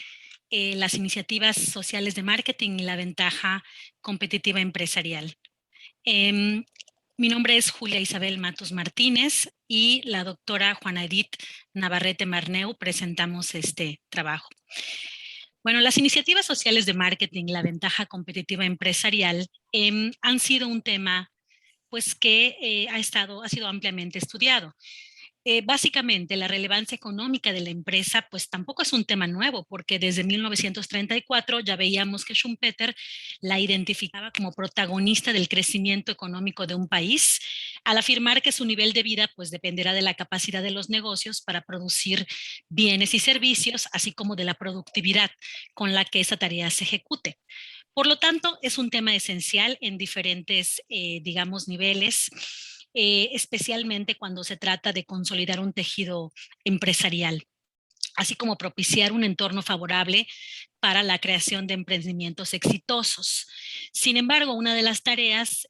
Speaker 10: las iniciativas sociales de marketing y la ventaja competitiva empresarial. Mi nombre es Julia Isabel Matos Martínez y la doctora Juana Edith Navarrete Marneu presentamos este trabajo. Bueno, las iniciativas sociales de marketing y la ventaja competitiva empresarial han sido un tema pues, que ha sido ampliamente estudiado. Básicamente, la relevancia económica de la empresa pues tampoco es un tema nuevo, porque desde 1934 ya veíamos que Schumpeter la identificaba como protagonista del crecimiento económico de un país, al afirmar que su nivel de vida pues dependerá de la capacidad de los negocios para producir bienes y servicios, así como de la productividad con la que esa tarea se ejecute. Por lo tanto, es un tema esencial en diferentes, digamos, niveles, especialmente cuando se trata de consolidar un tejido empresarial, así como propiciar un entorno favorable para la creación de emprendimientos exitosos. Sin embargo, una de las tareas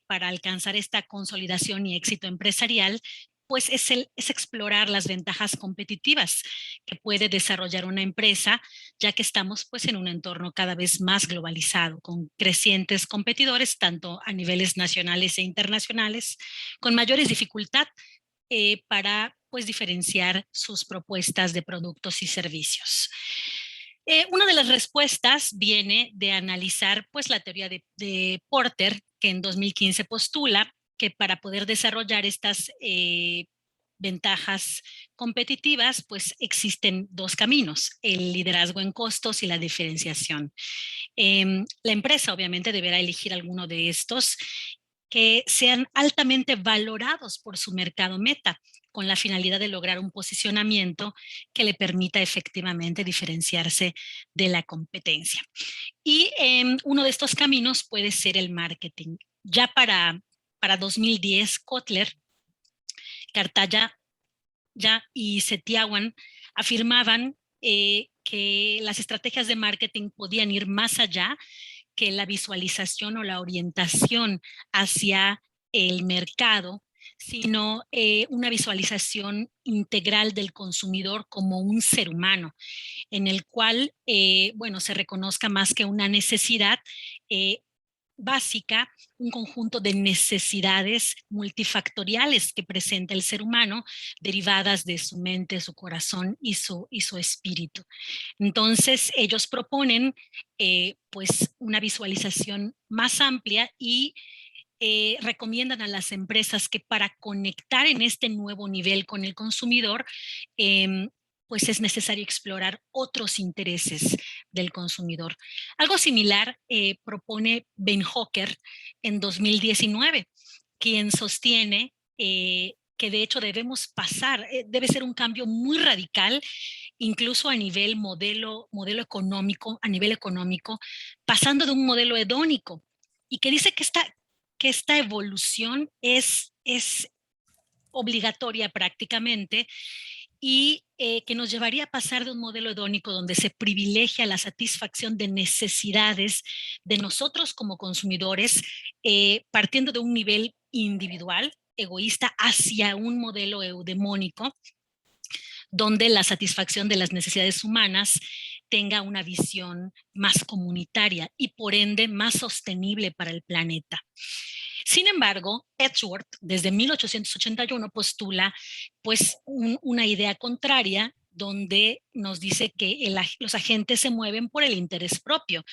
Speaker 10: para alcanzar esta consolidación y éxito empresarial pues es explorar las ventajas competitivas que puede desarrollar una empresa, ya que estamos pues en un entorno cada vez más globalizado, con crecientes competidores, tanto a niveles nacionales e internacionales, con mayores dificultades para pues diferenciar sus propuestas de productos y servicios. Una de las respuestas viene de analizar pues la teoría de Porter, que en 2015 postula que para poder desarrollar estas ventajas competitivas, pues existen dos caminos, el liderazgo en costos y la diferenciación. La empresa obviamente deberá elegir alguno de estos que sean altamente valorados por su mercado meta, con la finalidad de lograr un posicionamiento que le permita efectivamente diferenciarse de la competencia. Y uno de estos caminos puede ser el marketing. Ya para 2010, Kotler, Cartaya y Setiawan afirmaban que las estrategias de marketing podían ir más allá que la visualización o la orientación hacia el mercado, sino una visualización integral del consumidor como un ser humano, en el cual, bueno, se reconozca más que una necesidad básica, un conjunto de necesidades multifactoriales que presenta el ser humano, derivadas de su mente, su corazón y su espíritu. Entonces, ellos proponen pues una visualización más amplia y recomiendan a las empresas que para conectar en este nuevo nivel con el consumidor, pues es necesario explorar otros intereses del consumidor. Algo similar propone Ben Hocker en 2019, quien sostiene que de hecho debemos pasar, debe ser un cambio muy radical, incluso a nivel modelo económico, a nivel económico, pasando de un modelo hedónico, y que dice que esta evolución es obligatoria prácticamente, y que nos llevaría a pasar de un modelo hedónico donde se privilegia la satisfacción de necesidades de nosotros como consumidores, partiendo de un nivel individual, egoísta, hacia un modelo eudemónico, donde la satisfacción de las necesidades humanas tenga una visión más comunitaria y por ende más sostenible para el planeta. Sin embargo, Edgeworth desde 1881 postula pues una idea contraria, donde nos dice que los agentes se mueven por el interés propio.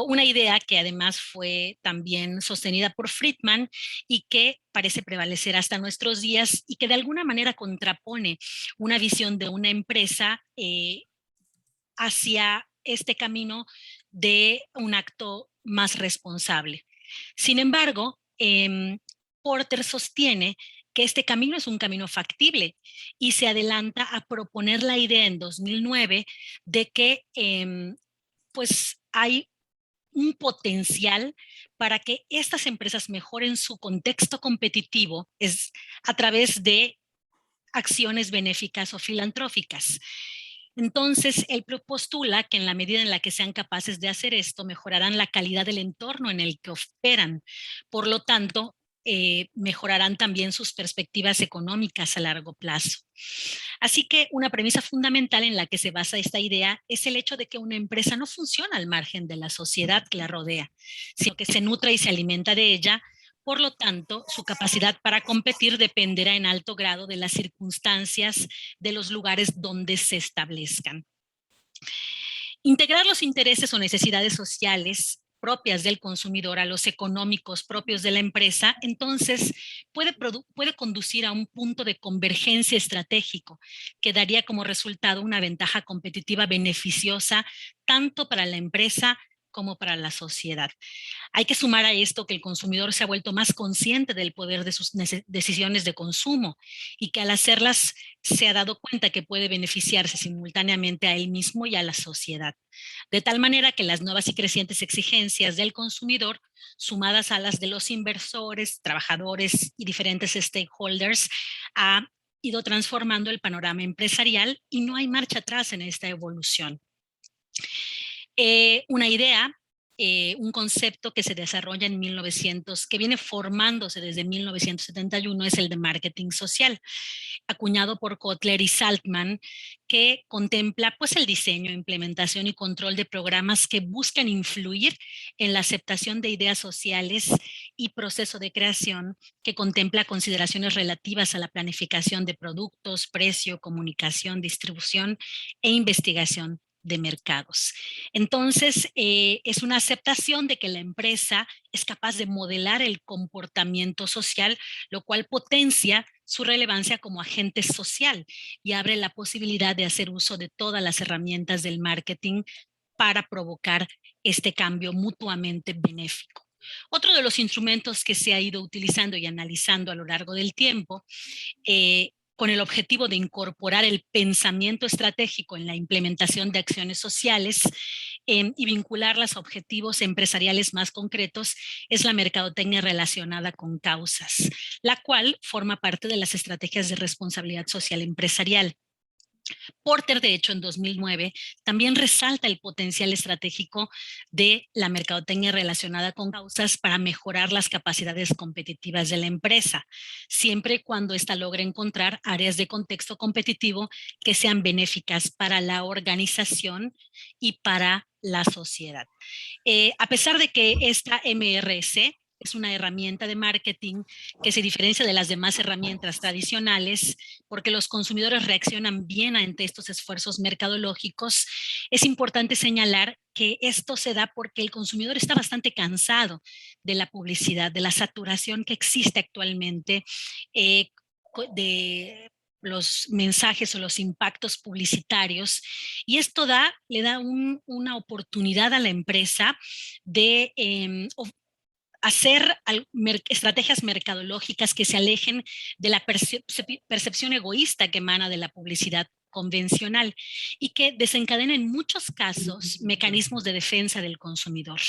Speaker 10: Una idea que además fue también sostenida por Friedman y que parece prevalecer hasta nuestros días y que de alguna manera contrapone una visión de una empresa hacia este camino de un acto más responsable. Sin embargo, Porter sostiene que este camino es un camino factible y se adelanta a proponer la idea en 2009 de que pues hay un potencial para que estas empresas mejoren su contexto competitivo a través de acciones benéficas o filantróficas. Entonces, él postula que en la medida en la que sean capaces de hacer esto, mejorarán la calidad del entorno en el que operan. Por lo tanto, mejorarán también sus perspectivas económicas a largo plazo. Así que una premisa fundamental en la que se basa esta idea es el hecho de que una empresa no funciona al margen de la sociedad que la rodea, sino que se nutre y se alimenta de ella. Por lo tanto, su capacidad para competir dependerá en alto grado de las circunstancias de los lugares donde se establezcan. Integrar los intereses o necesidades sociales propias del consumidor a los económicos propios de la empresa, entonces puede conducir a un punto de convergencia estratégico que daría como resultado una ventaja competitiva beneficiosa tanto para la empresa como para la sociedad. Hay que sumar a esto que el consumidor se ha vuelto más consciente del poder de sus decisiones de consumo y que al hacerlas se ha dado cuenta que puede beneficiarse simultáneamente a él mismo y a la sociedad. De tal manera que las nuevas y crecientes exigencias del consumidor, sumadas a las de los inversores, trabajadores y diferentes stakeholders, ha ido transformando el panorama empresarial y no hay marcha atrás en esta evolución. Una idea, un concepto que se desarrolla en que viene formándose desde 1971 es el de marketing social, acuñado por Kotler y Saltman, que contempla pues el diseño, implementación y control de programas que buscan influir en la aceptación de ideas sociales y proceso de creación que contempla consideraciones relativas a la planificación de productos, precio, comunicación, distribución e investigación de mercados. Entonces, es una aceptación de que la empresa es capaz de modelar el comportamiento social, lo cual potencia su relevancia como agente social y abre la posibilidad de hacer uso de todas las herramientas del marketing para provocar este cambio mutuamente benéfico. Otro de los instrumentos que se ha ido utilizando y analizando a lo largo del tiempo con el objetivo de incorporar el pensamiento estratégico en la implementación de acciones sociales y vincularlas a objetivos empresariales más concretos, es la mercadotecnia relacionada con causas, la cual forma parte de las estrategias de responsabilidad social empresarial. Porter, de hecho, en 2009, también resalta el potencial estratégico de la mercadotecnia relacionada con causas para mejorar las capacidades competitivas de la empresa, siempre y cuando ésta logre encontrar áreas de contexto competitivo que sean benéficas para la organización y para la sociedad. A pesar de que esta MRC es una herramienta de marketing que se diferencia de las demás herramientas tradicionales porque los consumidores reaccionan bien ante estos esfuerzos mercadológicos. Es importante señalar que esto se da porque el consumidor está bastante cansado de la publicidad, de la saturación que existe actualmente de los mensajes o los impactos publicitarios, y esto le da una oportunidad a la empresa de hacer estrategias mercadológicas que se alejen de la percepción egoísta que emana de la publicidad convencional y que desencadena en muchos casos mecanismos de defensa del consumidor.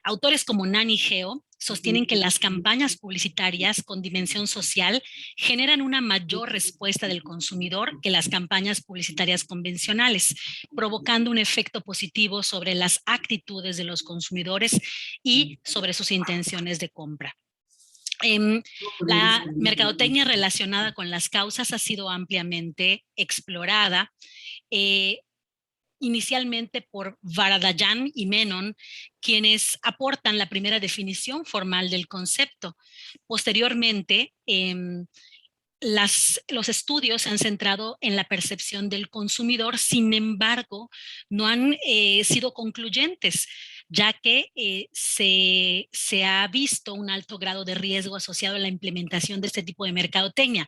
Speaker 10: Autores como Nan y Geo sostienen que las campañas publicitarias con dimensión social generan una mayor respuesta del consumidor que las campañas publicitarias convencionales, provocando un efecto positivo sobre las actitudes de los consumidores y sobre sus intenciones de compra. La mercadotecnia relacionada con las causas ha sido ampliamente explorada, inicialmente por Varadhayan y Menon, quienes aportan la primera definición formal del concepto. Posteriormente, los estudios se han centrado en la percepción del consumidor, sin embargo, no han sido concluyentes, ya que se ha visto un alto grado de riesgo asociado a la implementación de este tipo de mercadotecnia,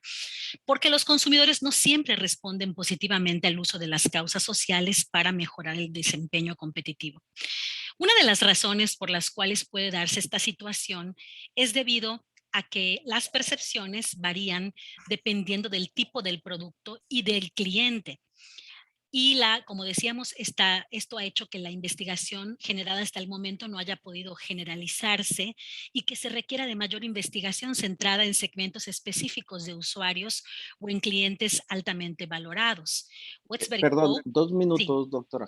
Speaker 10: porque los consumidores no siempre responden positivamente al uso de las causas sociales para mejorar el desempeño competitivo. Una de las razones por las cuales puede darse esta situación es debido a que las percepciones varían dependiendo del tipo del producto y del cliente. Y como decíamos, esto ha hecho que la investigación generada hasta el momento no haya podido generalizarse y que se requiera de mayor investigación centrada en segmentos específicos de usuarios o en clientes altamente valorados. Westberg
Speaker 2: Perdón,
Speaker 10: Co.
Speaker 2: 2
Speaker 10: Sí.
Speaker 2: minutos, doctora.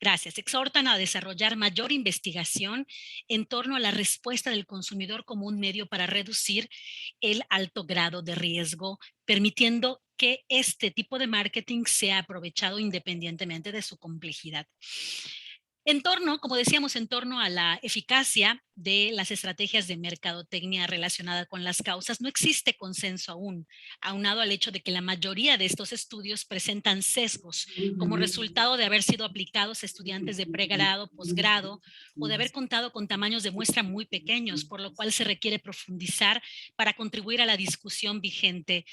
Speaker 10: Gracias. Exhortan a desarrollar mayor investigación en torno a la respuesta del consumidor como un medio para reducir el alto grado de riesgo, permitiendo que este tipo de marketing sea aprovechado independientemente de su complejidad. Como decíamos, en torno a la eficacia de las estrategias de mercadotecnia relacionada con las causas, no existe consenso aún, aunado al hecho de que la mayoría de estos estudios presentan sesgos como resultado de haber sido aplicados a estudiantes de pregrado, posgrado o de haber contado con tamaños de muestra muy pequeños, por lo cual se requiere profundizar para contribuir a la discusión vigente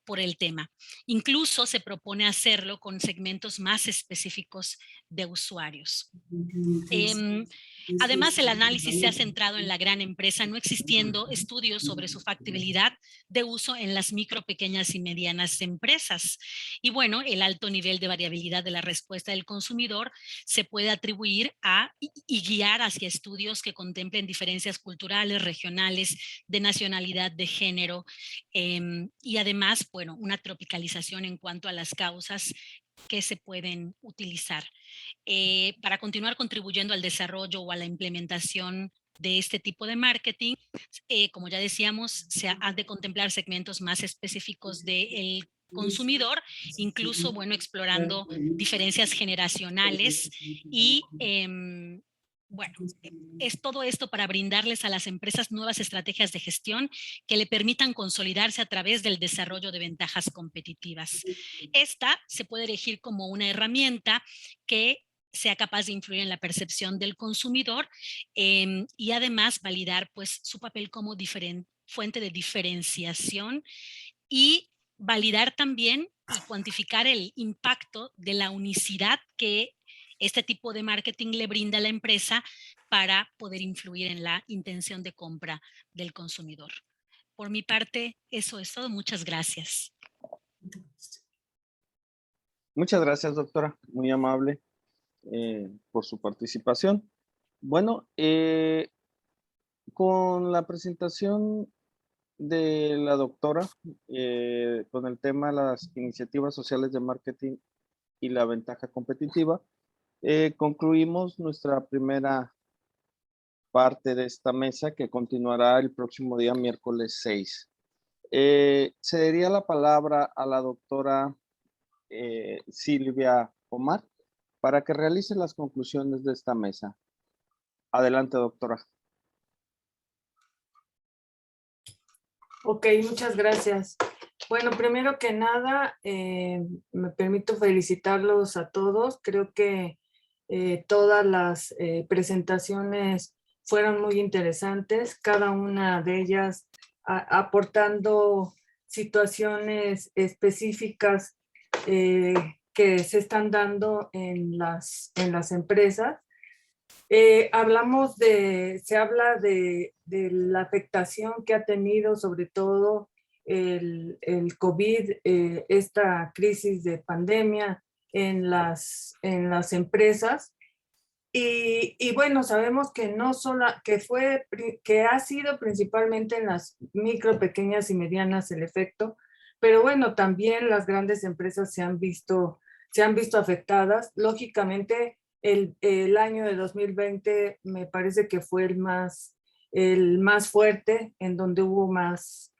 Speaker 10: por el tema. Incluso se propone hacerlo con segmentos más específicos de usuarios. Además, el análisis se ha centrado en la gran empresa, no existiendo estudios sobre su factibilidad de uso en las micro, pequeñas y medianas empresas. Y bueno, el alto nivel de variabilidad de la respuesta del consumidor se puede atribuir y guiar hacia estudios que contemplen diferencias culturales, regionales, de nacionalidad, de género, y además, bueno, una tropicalización en cuanto a las causas que se pueden utilizar. Para continuar contribuyendo al desarrollo o a la implementación de este tipo de marketing, como ya decíamos, se han de contemplar segmentos más específicos del consumidor, incluso, bueno, explorando diferencias generacionales y, bueno, es todo esto para brindarles a las empresas nuevas estrategias de gestión que le permitan consolidarse a través del desarrollo de ventajas competitivas. Esta se puede elegir como una herramienta que sea capaz de influir en la percepción del consumidor y además validar pues su papel como fuente de diferenciación y validar también y cuantificar el impacto de la unicidad que este tipo de marketing le brinda a la empresa para poder influir en la intención de compra del consumidor. Por mi parte, eso es todo. Muchas gracias.
Speaker 2: Muchas gracias, doctora. Muy amable por su participación. Bueno, con la presentación de la doctora, con el tema de las iniciativas sociales de marketing y la ventaja competitiva, concluimos nuestra primera parte de esta mesa que continuará el próximo día, miércoles 6. Cedería la palabra a la doctora Silvia Omar para que realice las conclusiones de esta mesa. Adelante, doctora.
Speaker 3: Ok, muchas gracias. Bueno, primero que nada, me permito felicitarlos a todos. Creo que todas las presentaciones fueron muy interesantes, cada una de ellas aportando situaciones específicas que se están dando en las empresas. Se habla de la afectación que ha tenido sobre todo el COVID, esta crisis de pandemia en las empresas. Y bueno, sabemos que que ha sido principalmente en las micro, pequeñas y medianas el efecto, pero bueno, también las grandes empresas se han visto afectadas. Lógicamente, el año de 2020 me parece que fue el más fuerte, en donde hubo más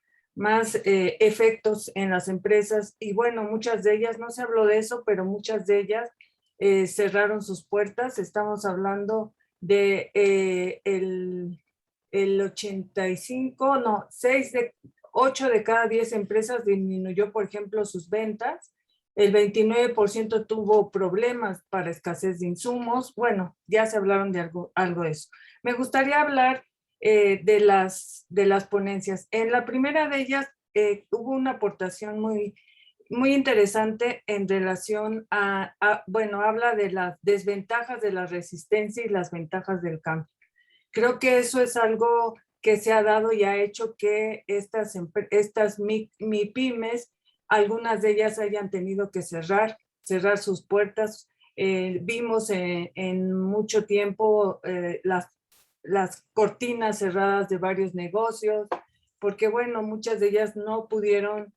Speaker 3: efectos en las empresas. Y bueno, muchas de ellas, no se habló de eso, pero muchas de ellas cerraron sus puertas. Estamos hablando de el 85, no, 8 de cada 10 empresas disminuyó, por ejemplo, sus ventas. El 29% tuvo problemas para escasez de insumos. Bueno, ya se hablaron de algo de eso. Me gustaría hablar de las ponencias. En la primera de ellas hubo una aportación muy interesante en relación bueno, habla de las desventajas de la resistencia y las ventajas del cambio. Creo que eso es algo que se ha dado y ha hecho que estas MIPYMES, algunas de ellas hayan tenido que cerrar sus puertas. Vimos en mucho tiempo las cortinas cerradas de varios negocios, porque bueno, muchas de ellas no pudieron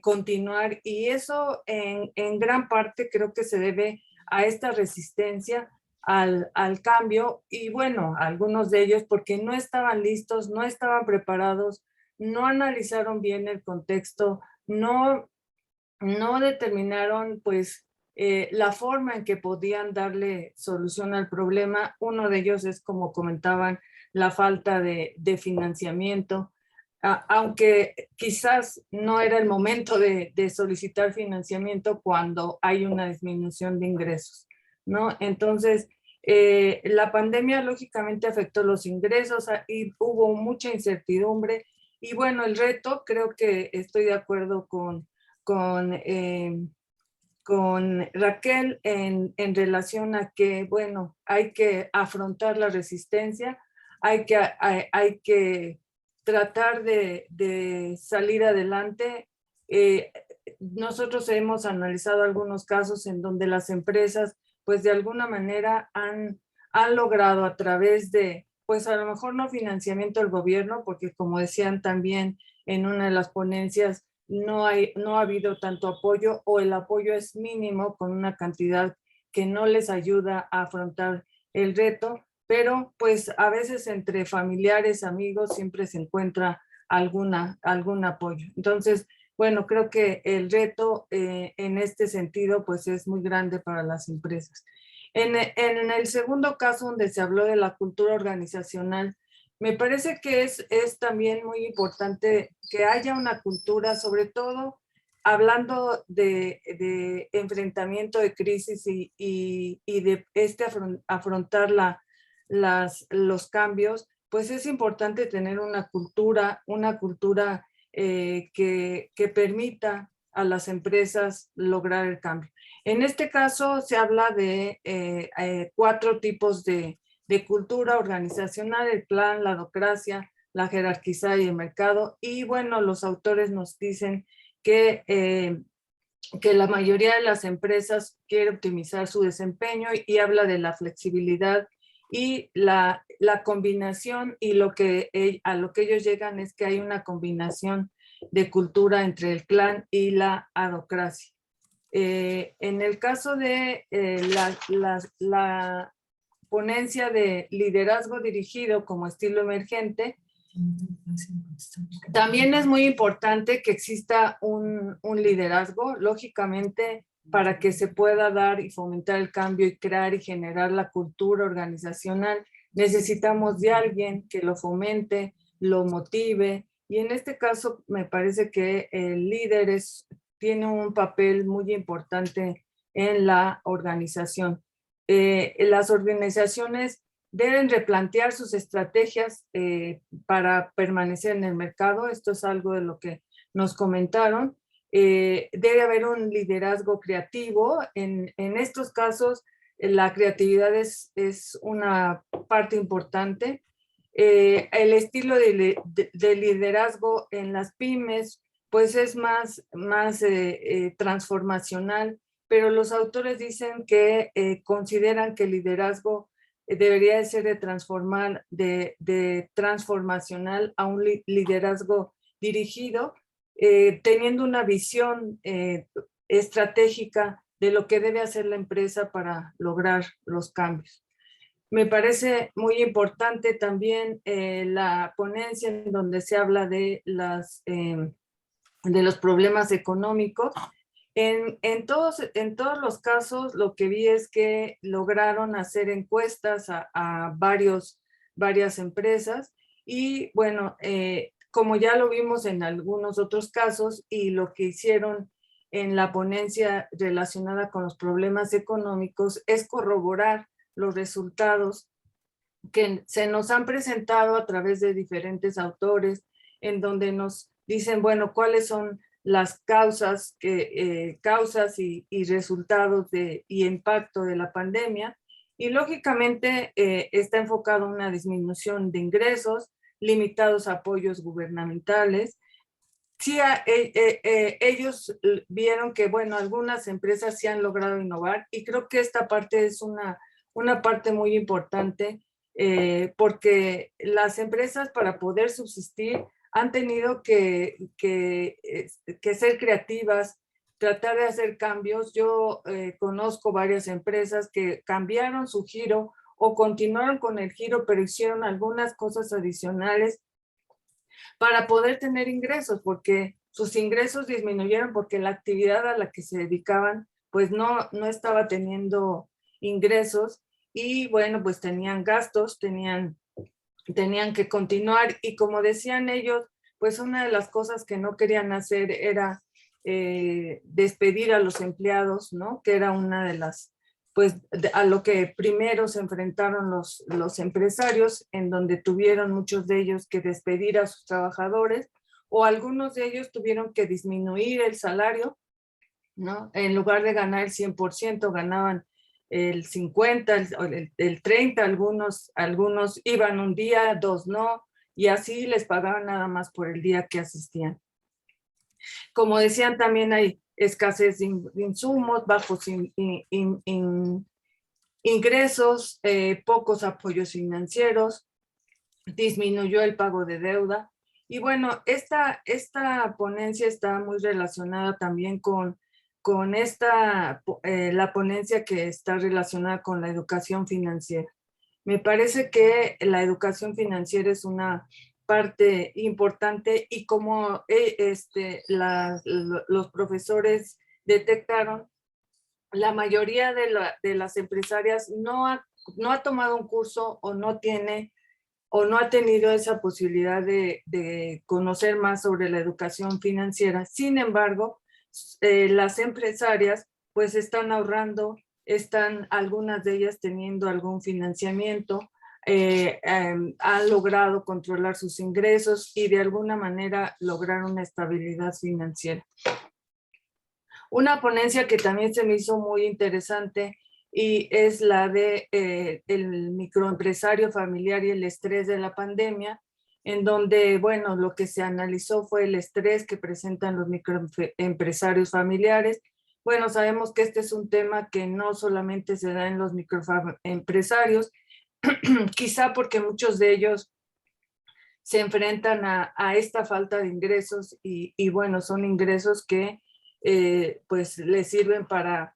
Speaker 3: continuar, y eso en gran parte creo que se debe a esta resistencia al cambio, y bueno, algunos de ellos porque no estaban listos, no estaban preparados, no analizaron bien el contexto, no determinaron pues la forma en que podían darle solución al problema. Uno de ellos es, como comentaban, la falta de financiamiento. Aunque quizás no era el momento de solicitar financiamiento cuando hay una disminución de ingresos, ¿no? Entonces, la pandemia lógicamente afectó los ingresos y hubo mucha incertidumbre. Y bueno, el reto, creo que estoy de acuerdo con Raquel en relación a que, bueno, hay que afrontar la resistencia, hay que tratar de salir adelante. Nosotros hemos analizado algunos casos en donde las empresas, pues de alguna manera han logrado a través de, pues a lo mejor no financiamiento del gobierno, porque como decían también en una de las ponencias, no ha habido tanto apoyo, o el apoyo es mínimo con una cantidad que no les ayuda a afrontar el reto, pero pues a veces entre familiares, amigos, siempre se encuentra algún apoyo. Entonces, bueno, creo que el reto en este sentido pues es muy grande para las empresas. En el segundo caso, donde se habló de la cultura organizacional, me parece que es también muy importante que haya una cultura, sobre todo hablando de enfrentamiento de crisis y de afrontar los cambios, pues es importante tener una cultura que permita a las empresas lograr el cambio. En este caso se habla de 4 tipos de cultura organizacional: el plan, la docracia, la jerarquizada y el mercado. Y bueno, los autores nos dicen que la mayoría de las empresas quiere optimizar su desempeño, y habla de la flexibilidad y la combinación, y a lo que ellos llegan es que hay una combinación de cultura entre el clan y la adocracia. En el caso de la ponencia de liderazgo dirigido como estilo emergente, también es muy importante que exista un liderazgo, lógicamente, para que se pueda dar y fomentar el cambio y crear y generar la cultura organizacional. Necesitamos de alguien que lo fomente, lo motive, y en este caso me parece que el líder tiene un papel muy importante en la organización. Las organizaciones deben replantear sus estrategias para permanecer en el mercado. Esto es algo de lo que nos comentaron. Debe haber un liderazgo creativo. En estos casos, la creatividad es una parte importante. El estilo de liderazgo en las pymes, pues es más transformacional, pero los autores dicen que consideran que el liderazgo debería de ser de transformacional a un liderazgo dirigido, teniendo una visión estratégica de lo que debe hacer la empresa para lograr los cambios. Me parece muy importante también la ponencia en donde se habla de los problemas económicos. En todos los casos, lo que vi es que lograron hacer encuestas a varias empresas, y bueno, como ya lo vimos en algunos otros casos y lo que hicieron en la ponencia relacionada con los problemas económicos es corroborar los resultados que se nos han presentado a través de diferentes autores, en donde nos dicen, bueno, cuáles son las causas y resultados y impacto de la pandemia. Y lógicamente está enfocado en una disminución de ingresos, limitados apoyos gubernamentales. Sí, ellos vieron que, bueno, algunas empresas sí han logrado innovar y creo que esta parte es una parte muy importante porque las empresas para poder subsistir han tenido que ser creativas, tratar de hacer cambios. Yo conozco varias empresas que cambiaron su giro o continuaron con el giro, pero hicieron algunas cosas adicionales para poder tener ingresos, porque sus ingresos disminuyeron porque la actividad a la que se dedicaban pues no estaba teniendo ingresos y bueno, pues tenían gastos, tenían que continuar y como decían ellos, pues una de las cosas que no querían hacer era despedir a los empleados, ¿no? Que era una de las, pues a lo que primero se enfrentaron los empresarios, en donde tuvieron muchos de ellos que despedir a sus trabajadores o algunos de ellos tuvieron que disminuir el salario, ¿no? En lugar de ganar el 100%, ganaban el 50, el 30, algunos iban un día, 2 no, y así les pagaban nada más por el día que asistían. Como decían, también hay escasez de insumos, bajos ingresos, pocos apoyos financieros, disminuyó el pago de deuda. Y bueno, esta ponencia está muy relacionada también con la ponencia que está relacionada con la educación financiera. Me parece que la educación financiera es una parte importante y como los profesores detectaron, la mayoría de las empresarias no ha tomado un curso o no ha tenido esa posibilidad de conocer más sobre la educación financiera. Sin embargo, las empresarias pues están ahorrando, algunas de ellas teniendo algún financiamiento, han logrado controlar sus ingresos y de alguna manera lograr una estabilidad financiera. Una ponencia que también se me hizo muy interesante y es la de el microempresario familiar y el estrés de la pandemia, en donde, bueno, lo que se analizó fue el estrés que presentan los microempresarios familiares. Bueno, sabemos que este es un tema que no solamente se da en los microempresarios, quizá porque muchos de ellos se enfrentan a esta falta de ingresos y bueno, son ingresos que pues les sirven para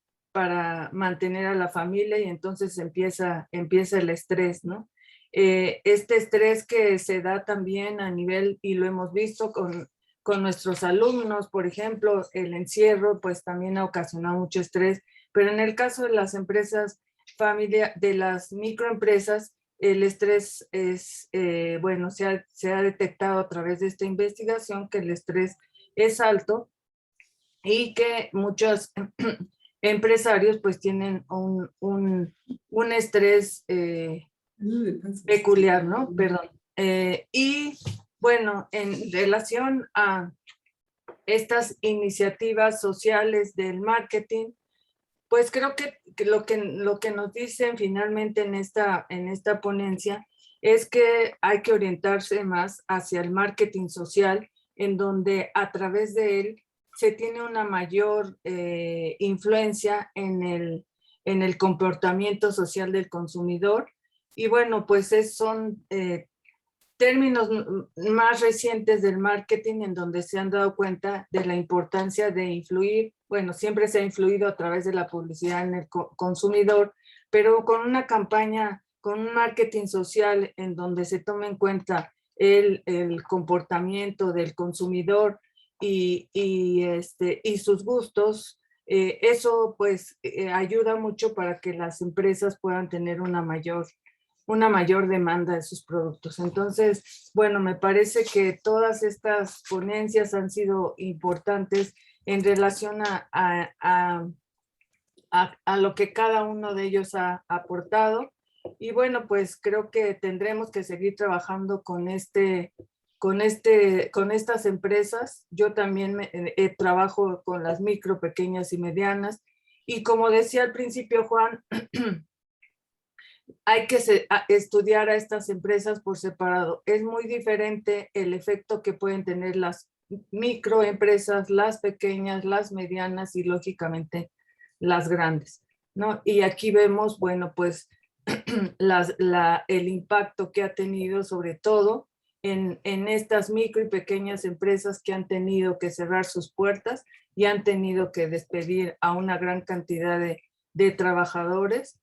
Speaker 3: mantener a la familia y entonces empieza el estrés, ¿no? Este estrés que se da también a nivel, y lo hemos visto con nuestros alumnos, por ejemplo, el encierro pues también ha ocasionado mucho estrés, pero en el caso de las empresas de las microempresas, el estrés es, bueno, se ha detectado a través de esta investigación que el estrés es alto y que muchos empresarios pues tienen un estrés peculiar, ¿no? Perdón. Y bueno, en relación a estas iniciativas sociales del marketing, pues creo que lo que nos dicen finalmente en esta ponencia es que hay que orientarse más hacia el marketing social, en donde a través de él se tiene una mayor influencia en el comportamiento social del consumidor. Y bueno, pues son términos más recientes del marketing en donde se han dado cuenta de la importancia de influir. Bueno, siempre se ha influido a través de la publicidad en el consumidor, pero con una campaña, con un marketing social en donde se tome en cuenta el comportamiento del consumidor y sus gustos, eso pues ayuda mucho para que las empresas puedan tener una mayor una mayor demanda de sus productos. Entonces, bueno, me parece que todas estas ponencias han sido importantes en relación a lo que cada uno de ellos ha aportado. Y bueno, pues creo que tendremos que seguir trabajando con estas empresas. Yo también trabajo con las micro, pequeñas y medianas. Y como decía al principio Juan, hay que estudiar a estas empresas por separado. Es muy diferente el efecto que pueden tener las microempresas, las pequeñas, las medianas y lógicamente las grandes, ¿no? Y aquí vemos, bueno, pues el impacto que ha tenido sobre todo en estas micro y pequeñas empresas que han tenido que cerrar sus puertas y han tenido que despedir a una gran cantidad de trabajadores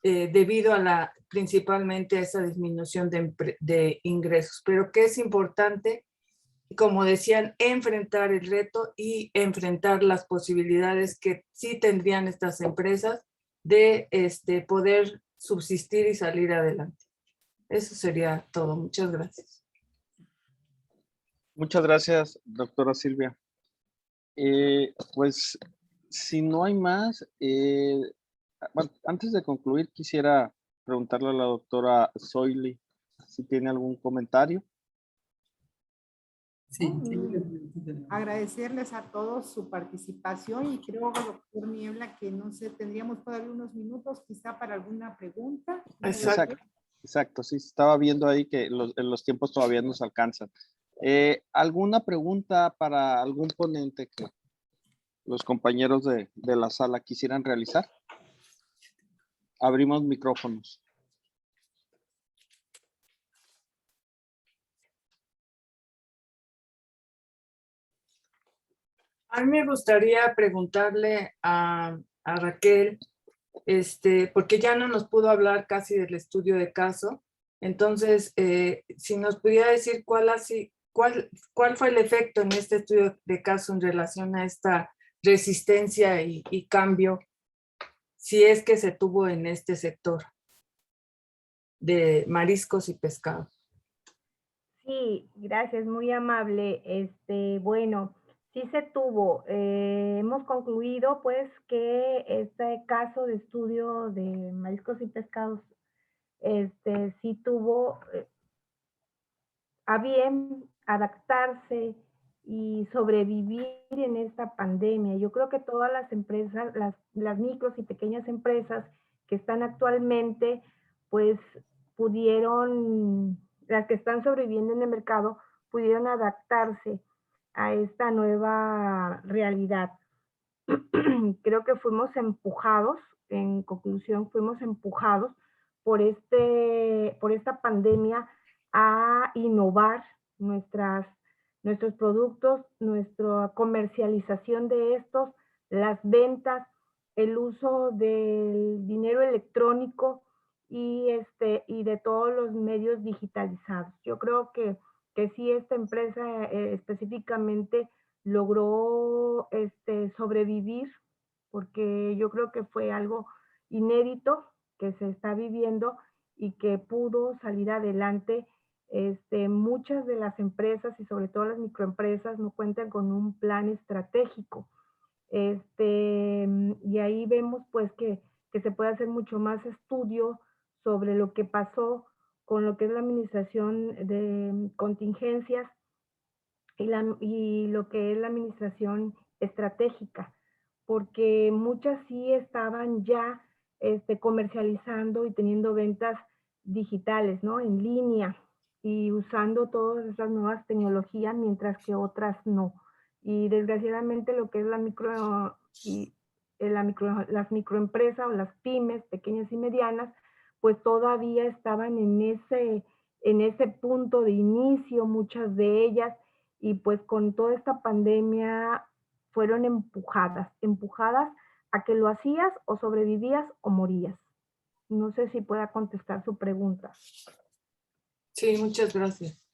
Speaker 3: debido a principalmente a esa disminución de ingresos. Pero que es importante, como decían, enfrentar el reto y enfrentar las posibilidades que sí tendrían estas empresas de poder subsistir y salir adelante. Eso sería todo. Muchas gracias.
Speaker 2: Muchas gracias, doctora Silvia. Pues, si no hay más, bueno, antes de concluir, quisiera preguntarle a la doctora Zoily si tiene algún comentario.
Speaker 9: Sí.
Speaker 1: Agradecerles a todos su participación y creo, doctor Niebla, que no sé, tendríamos todavía unos minutos quizá para alguna pregunta.
Speaker 2: Exacto, sí, estaba viendo ahí que los tiempos todavía nos alcanzan. ¿Alguna pregunta para algún ponente que los compañeros de la sala quisieran realizar? Abrimos micrófonos.
Speaker 3: A mí me gustaría preguntarle a Raquel, porque ya no nos pudo hablar casi del estudio de caso. Entonces, si nos pudiera decir cuál fue el efecto en este estudio de caso en relación a esta resistencia y cambio, si es que se tuvo en este sector de mariscos y pescados.
Speaker 4: Sí, gracias, muy amable. Bueno, sí se tuvo. Hemos concluido pues que este caso de estudio de mariscos y pescados sí tuvo a bien adaptarse y sobrevivir en esta pandemia. Yo creo que todas las empresas, las micros y pequeñas empresas que están actualmente, pues pudieron, las que están sobreviviendo en el mercado, pudieron adaptarse a esta nueva realidad. Creo que fuimos empujados, en conclusión, fuimos empujados por esta pandemia a innovar nuestros productos, nuestra comercialización de estos, las ventas, el uso del dinero electrónico y de todos los medios digitalizados. Yo creo que sí, esta empresa específicamente logró sobrevivir, porque yo creo que fue algo inédito que se está viviendo y que pudo salir adelante. Muchas de las empresas y sobre todo las microempresas no cuentan con un plan estratégico. Y ahí vemos pues que se puede hacer mucho más estudio sobre lo que pasó con lo que es la administración de contingencias y lo que es la administración estratégica, porque muchas sí estaban ya comercializando y teniendo ventas digitales, ¿no? En línea y usando todas esas nuevas tecnologías, mientras que otras no. Y desgraciadamente lo que es las microempresas o las pymes, pequeñas y medianas, pues todavía estaban en ese punto de inicio, muchas de ellas, y pues con toda esta pandemia fueron empujadas a que lo hacías o sobrevivías o morías. No sé si pueda contestar su pregunta.
Speaker 3: Sí, muchas gracias.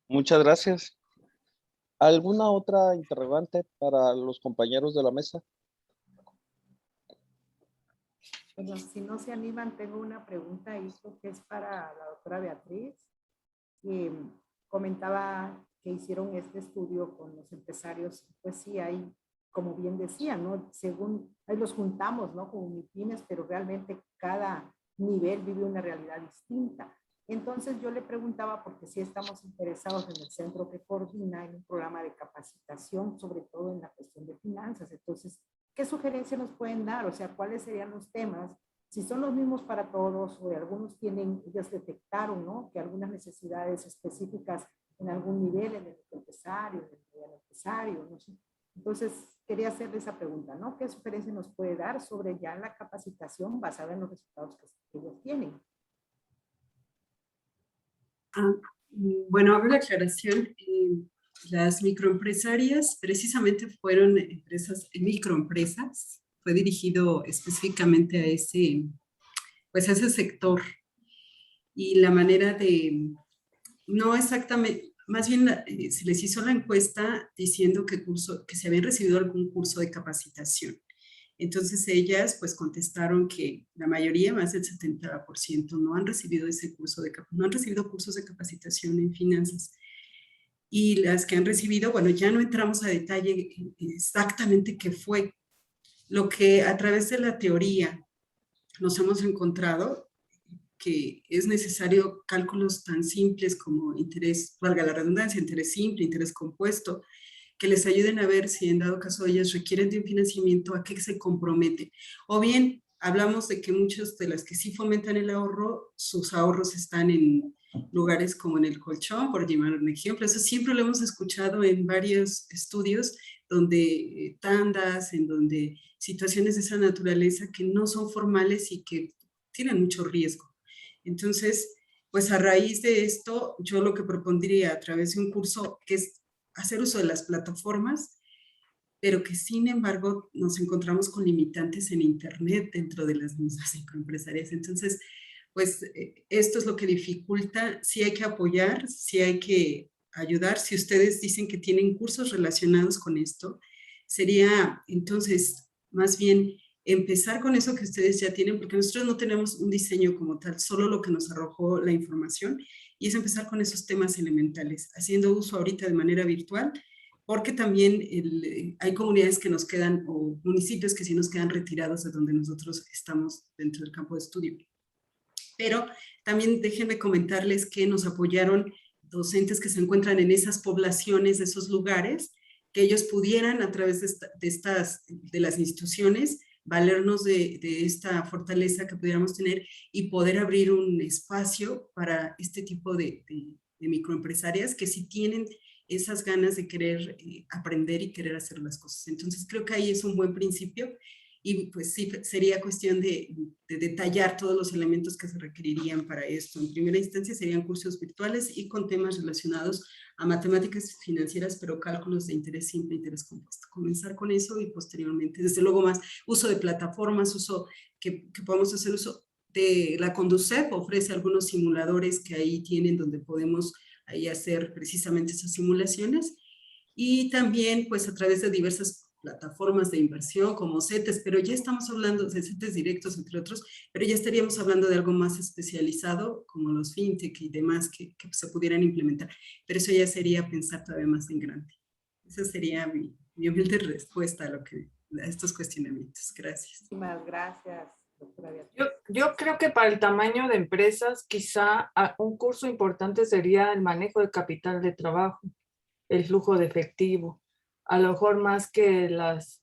Speaker 2: Muchas gracias. ¿Alguna otra interrogante para los compañeros de la mesa?
Speaker 1: Bueno, si no se animan, tengo una pregunta, esto que es para la doctora Beatriz. Comentaba que hicieron este estudio con los empresarios, pues sí, hay, como bien decía, ¿no? Según, ahí los juntamos, ¿no? Como MIPYMES, pero realmente cada nivel vive una realidad distinta. Entonces yo le preguntaba, porque sí estamos interesados en el centro que coordina en un programa de capacitación, sobre todo en la cuestión de finanzas. Entonces, ¿qué sugerencias nos pueden dar? O sea, ¿cuáles serían los temas? Si son los mismos para todos o algunos tienen, ellos detectaron, ¿no? Que algunas necesidades específicas en algún nivel, en el empresario, en el mediano empresario, no sé. Entonces, quería hacerle esa pregunta, ¿no? ¿Qué sugerencia nos puede dar sobre ya la capacitación basada en los resultados que ellos tienen?
Speaker 9: Bueno, hago la aclaración. Las microempresarias precisamente fueron microempresas. Fue dirigido específicamente a pues a ese sector. Y la manera de, no exactamente, más bien se les hizo la encuesta diciendo que se habían recibido algún curso de capacitación. Entonces ellas pues contestaron que la mayoría, más del 70%, no han recibido no han recibido cursos de capacitación en finanzas. Y las que han recibido, bueno, ya no entramos a detalle exactamente qué fue. Lo que a través de la teoría nos hemos encontrado que es necesario cálculos tan simples como interés, valga la redundancia, interés simple, interés compuesto, que les ayuden a ver si en dado caso ellas requieren de un financiamiento, a qué se compromete. O bien, hablamos de que muchas de las que sí fomentan el ahorro, sus ahorros están en lugares como en el colchón, por llevar un ejemplo. Eso siempre lo hemos escuchado en varios estudios, donde tandas, en donde situaciones de esa naturaleza que no son formales y que tienen mucho riesgo. Entonces, pues a raíz de esto, yo lo que propondría a través de un curso que es hacer uso de las plataformas, pero que sin embargo nos encontramos con limitantes en Internet dentro de las mismas microempresarias. Entonces, pues esto es lo que dificulta. Sí hay que apoyar, sí hay que ayudar. Si ustedes dicen que tienen cursos relacionados con esto, sería entonces más bien empezar con eso que ustedes ya tienen, porque nosotros no tenemos un diseño como tal, solo lo que nos arrojó la información, y es empezar con esos temas elementales, haciendo uso ahorita de manera virtual, porque también hay comunidades que nos quedan, o municipios que sí nos quedan retirados de donde nosotros estamos dentro del campo de estudio. Pero también déjenme comentarles que nos apoyaron docentes que se encuentran en esas poblaciones, de esos lugares, que ellos pudieran a través de las instituciones valernos de esta fortaleza que pudiéramos tener y poder abrir un espacio para este tipo de microempresarias que sí tienen esas ganas de querer aprender y querer hacer las cosas. Entonces creo que ahí es un buen principio y pues sí, sería cuestión de detallar todos los elementos que se requerirían para esto. En primera instancia serían cursos virtuales y con temas relacionados a matemáticas financieras, pero cálculos de interés simple, interés compuesto. Comenzar con eso y posteriormente, desde luego más uso de plataformas, que podamos hacer uso de la Conducef, ofrece algunos simuladores que ahí tienen donde podemos ahí hacer precisamente esas simulaciones, y también pues a través de diversas plataformas de inversión como CETES, pero ya estamos hablando de CETES directos, entre otros, pero ya estaríamos hablando de algo más especializado, como los fintech y demás que se pudieran implementar, pero eso ya sería pensar todavía más en grande. Esa sería mi humilde respuesta a estos cuestionamientos. Gracias.
Speaker 1: Muchísimas gracias, doctora Beatriz.
Speaker 3: Yo creo que para el tamaño de empresas, quizá un curso importante sería el manejo de capital de trabajo, el flujo de efectivo. A lo mejor más que las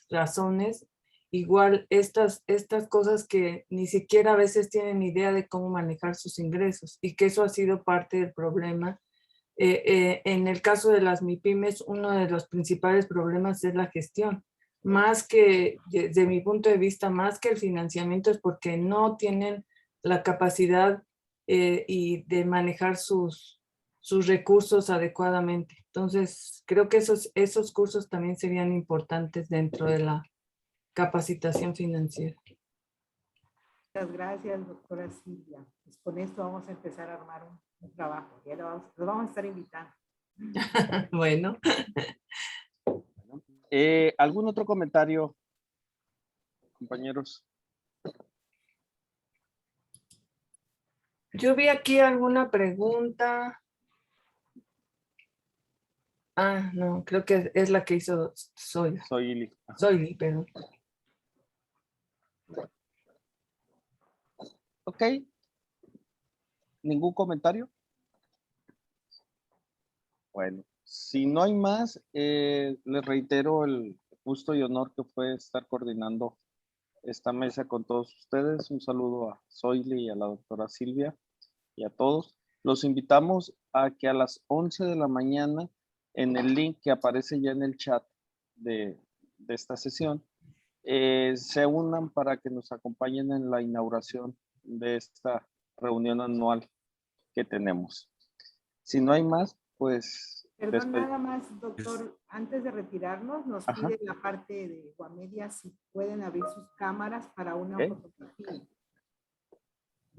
Speaker 3: razones, igual estas cosas que ni siquiera a veces tienen idea de cómo manejar sus ingresos, y que eso ha sido parte del problema. En el caso de las MIPYMES, uno de los principales problemas es la gestión. Más que, desde mi punto de vista, más que el financiamiento, es porque no tienen la capacidad y de manejar sus recursos adecuadamente. Entonces, creo que esos cursos también serían importantes dentro de la capacitación financiera.
Speaker 1: Muchas gracias, doctora Silvia. Pues con esto vamos a empezar a armar un trabajo. Ya lo vamos a estar invitando.
Speaker 3: Bueno.
Speaker 2: ¿Algún otro comentario, compañeros?
Speaker 3: Yo vi aquí alguna pregunta. Ah, no, creo que es la que hizo Soyli. Soyli, perdón.
Speaker 2: Ok. ¿Ningún comentario? Bueno, si no hay más, les reitero el gusto y honor que fue estar coordinando esta mesa con todos ustedes. Un saludo a Soyli y a la doctora Silvia y a todos. Los invitamos a que a las 11 de la mañana, en el link que aparece ya en el chat de esta sesión, se unan para que nos acompañen en la inauguración de esta reunión anual que tenemos. Si no hay más, pues...
Speaker 1: Perdón, nada más, doctor, antes de retirarnos, nos pide la parte de Guamedia si pueden abrir sus cámaras para una fotografía.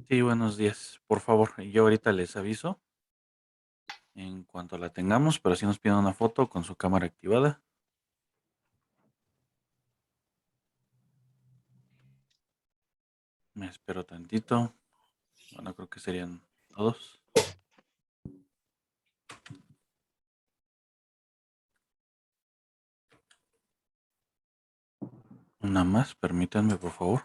Speaker 11: Sí, buenos días. Por favor, yo ahorita les aviso en cuanto la tengamos, pero si nos piden una foto con su cámara activada. Me espero tantito. Bueno, creo que serían todos. Una más, permítanme, por favor.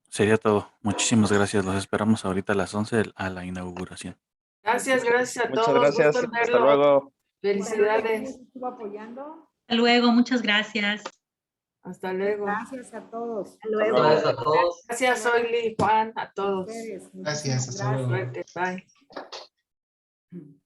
Speaker 11: Sería todo. Muchísimas gracias. Los esperamos ahorita a las 11 a la inauguración.
Speaker 3: Gracias a todos.
Speaker 2: Muchas gracias.
Speaker 3: Gusto en
Speaker 2: Hasta
Speaker 3: verlos.
Speaker 2: luego.
Speaker 3: Felicidades.
Speaker 1: ¿Estuvo apoyando?
Speaker 10: Hasta luego, muchas gracias.
Speaker 3: Hasta luego.
Speaker 1: Gracias a todos.
Speaker 4: Hasta luego.
Speaker 6: Gracias a todos.
Speaker 3: Gracias, Soyli, Juan, a todos.
Speaker 1: Ustedes,
Speaker 5: Gracias, hasta
Speaker 1: muchísimas
Speaker 5: luego.
Speaker 3: Suerte, bye.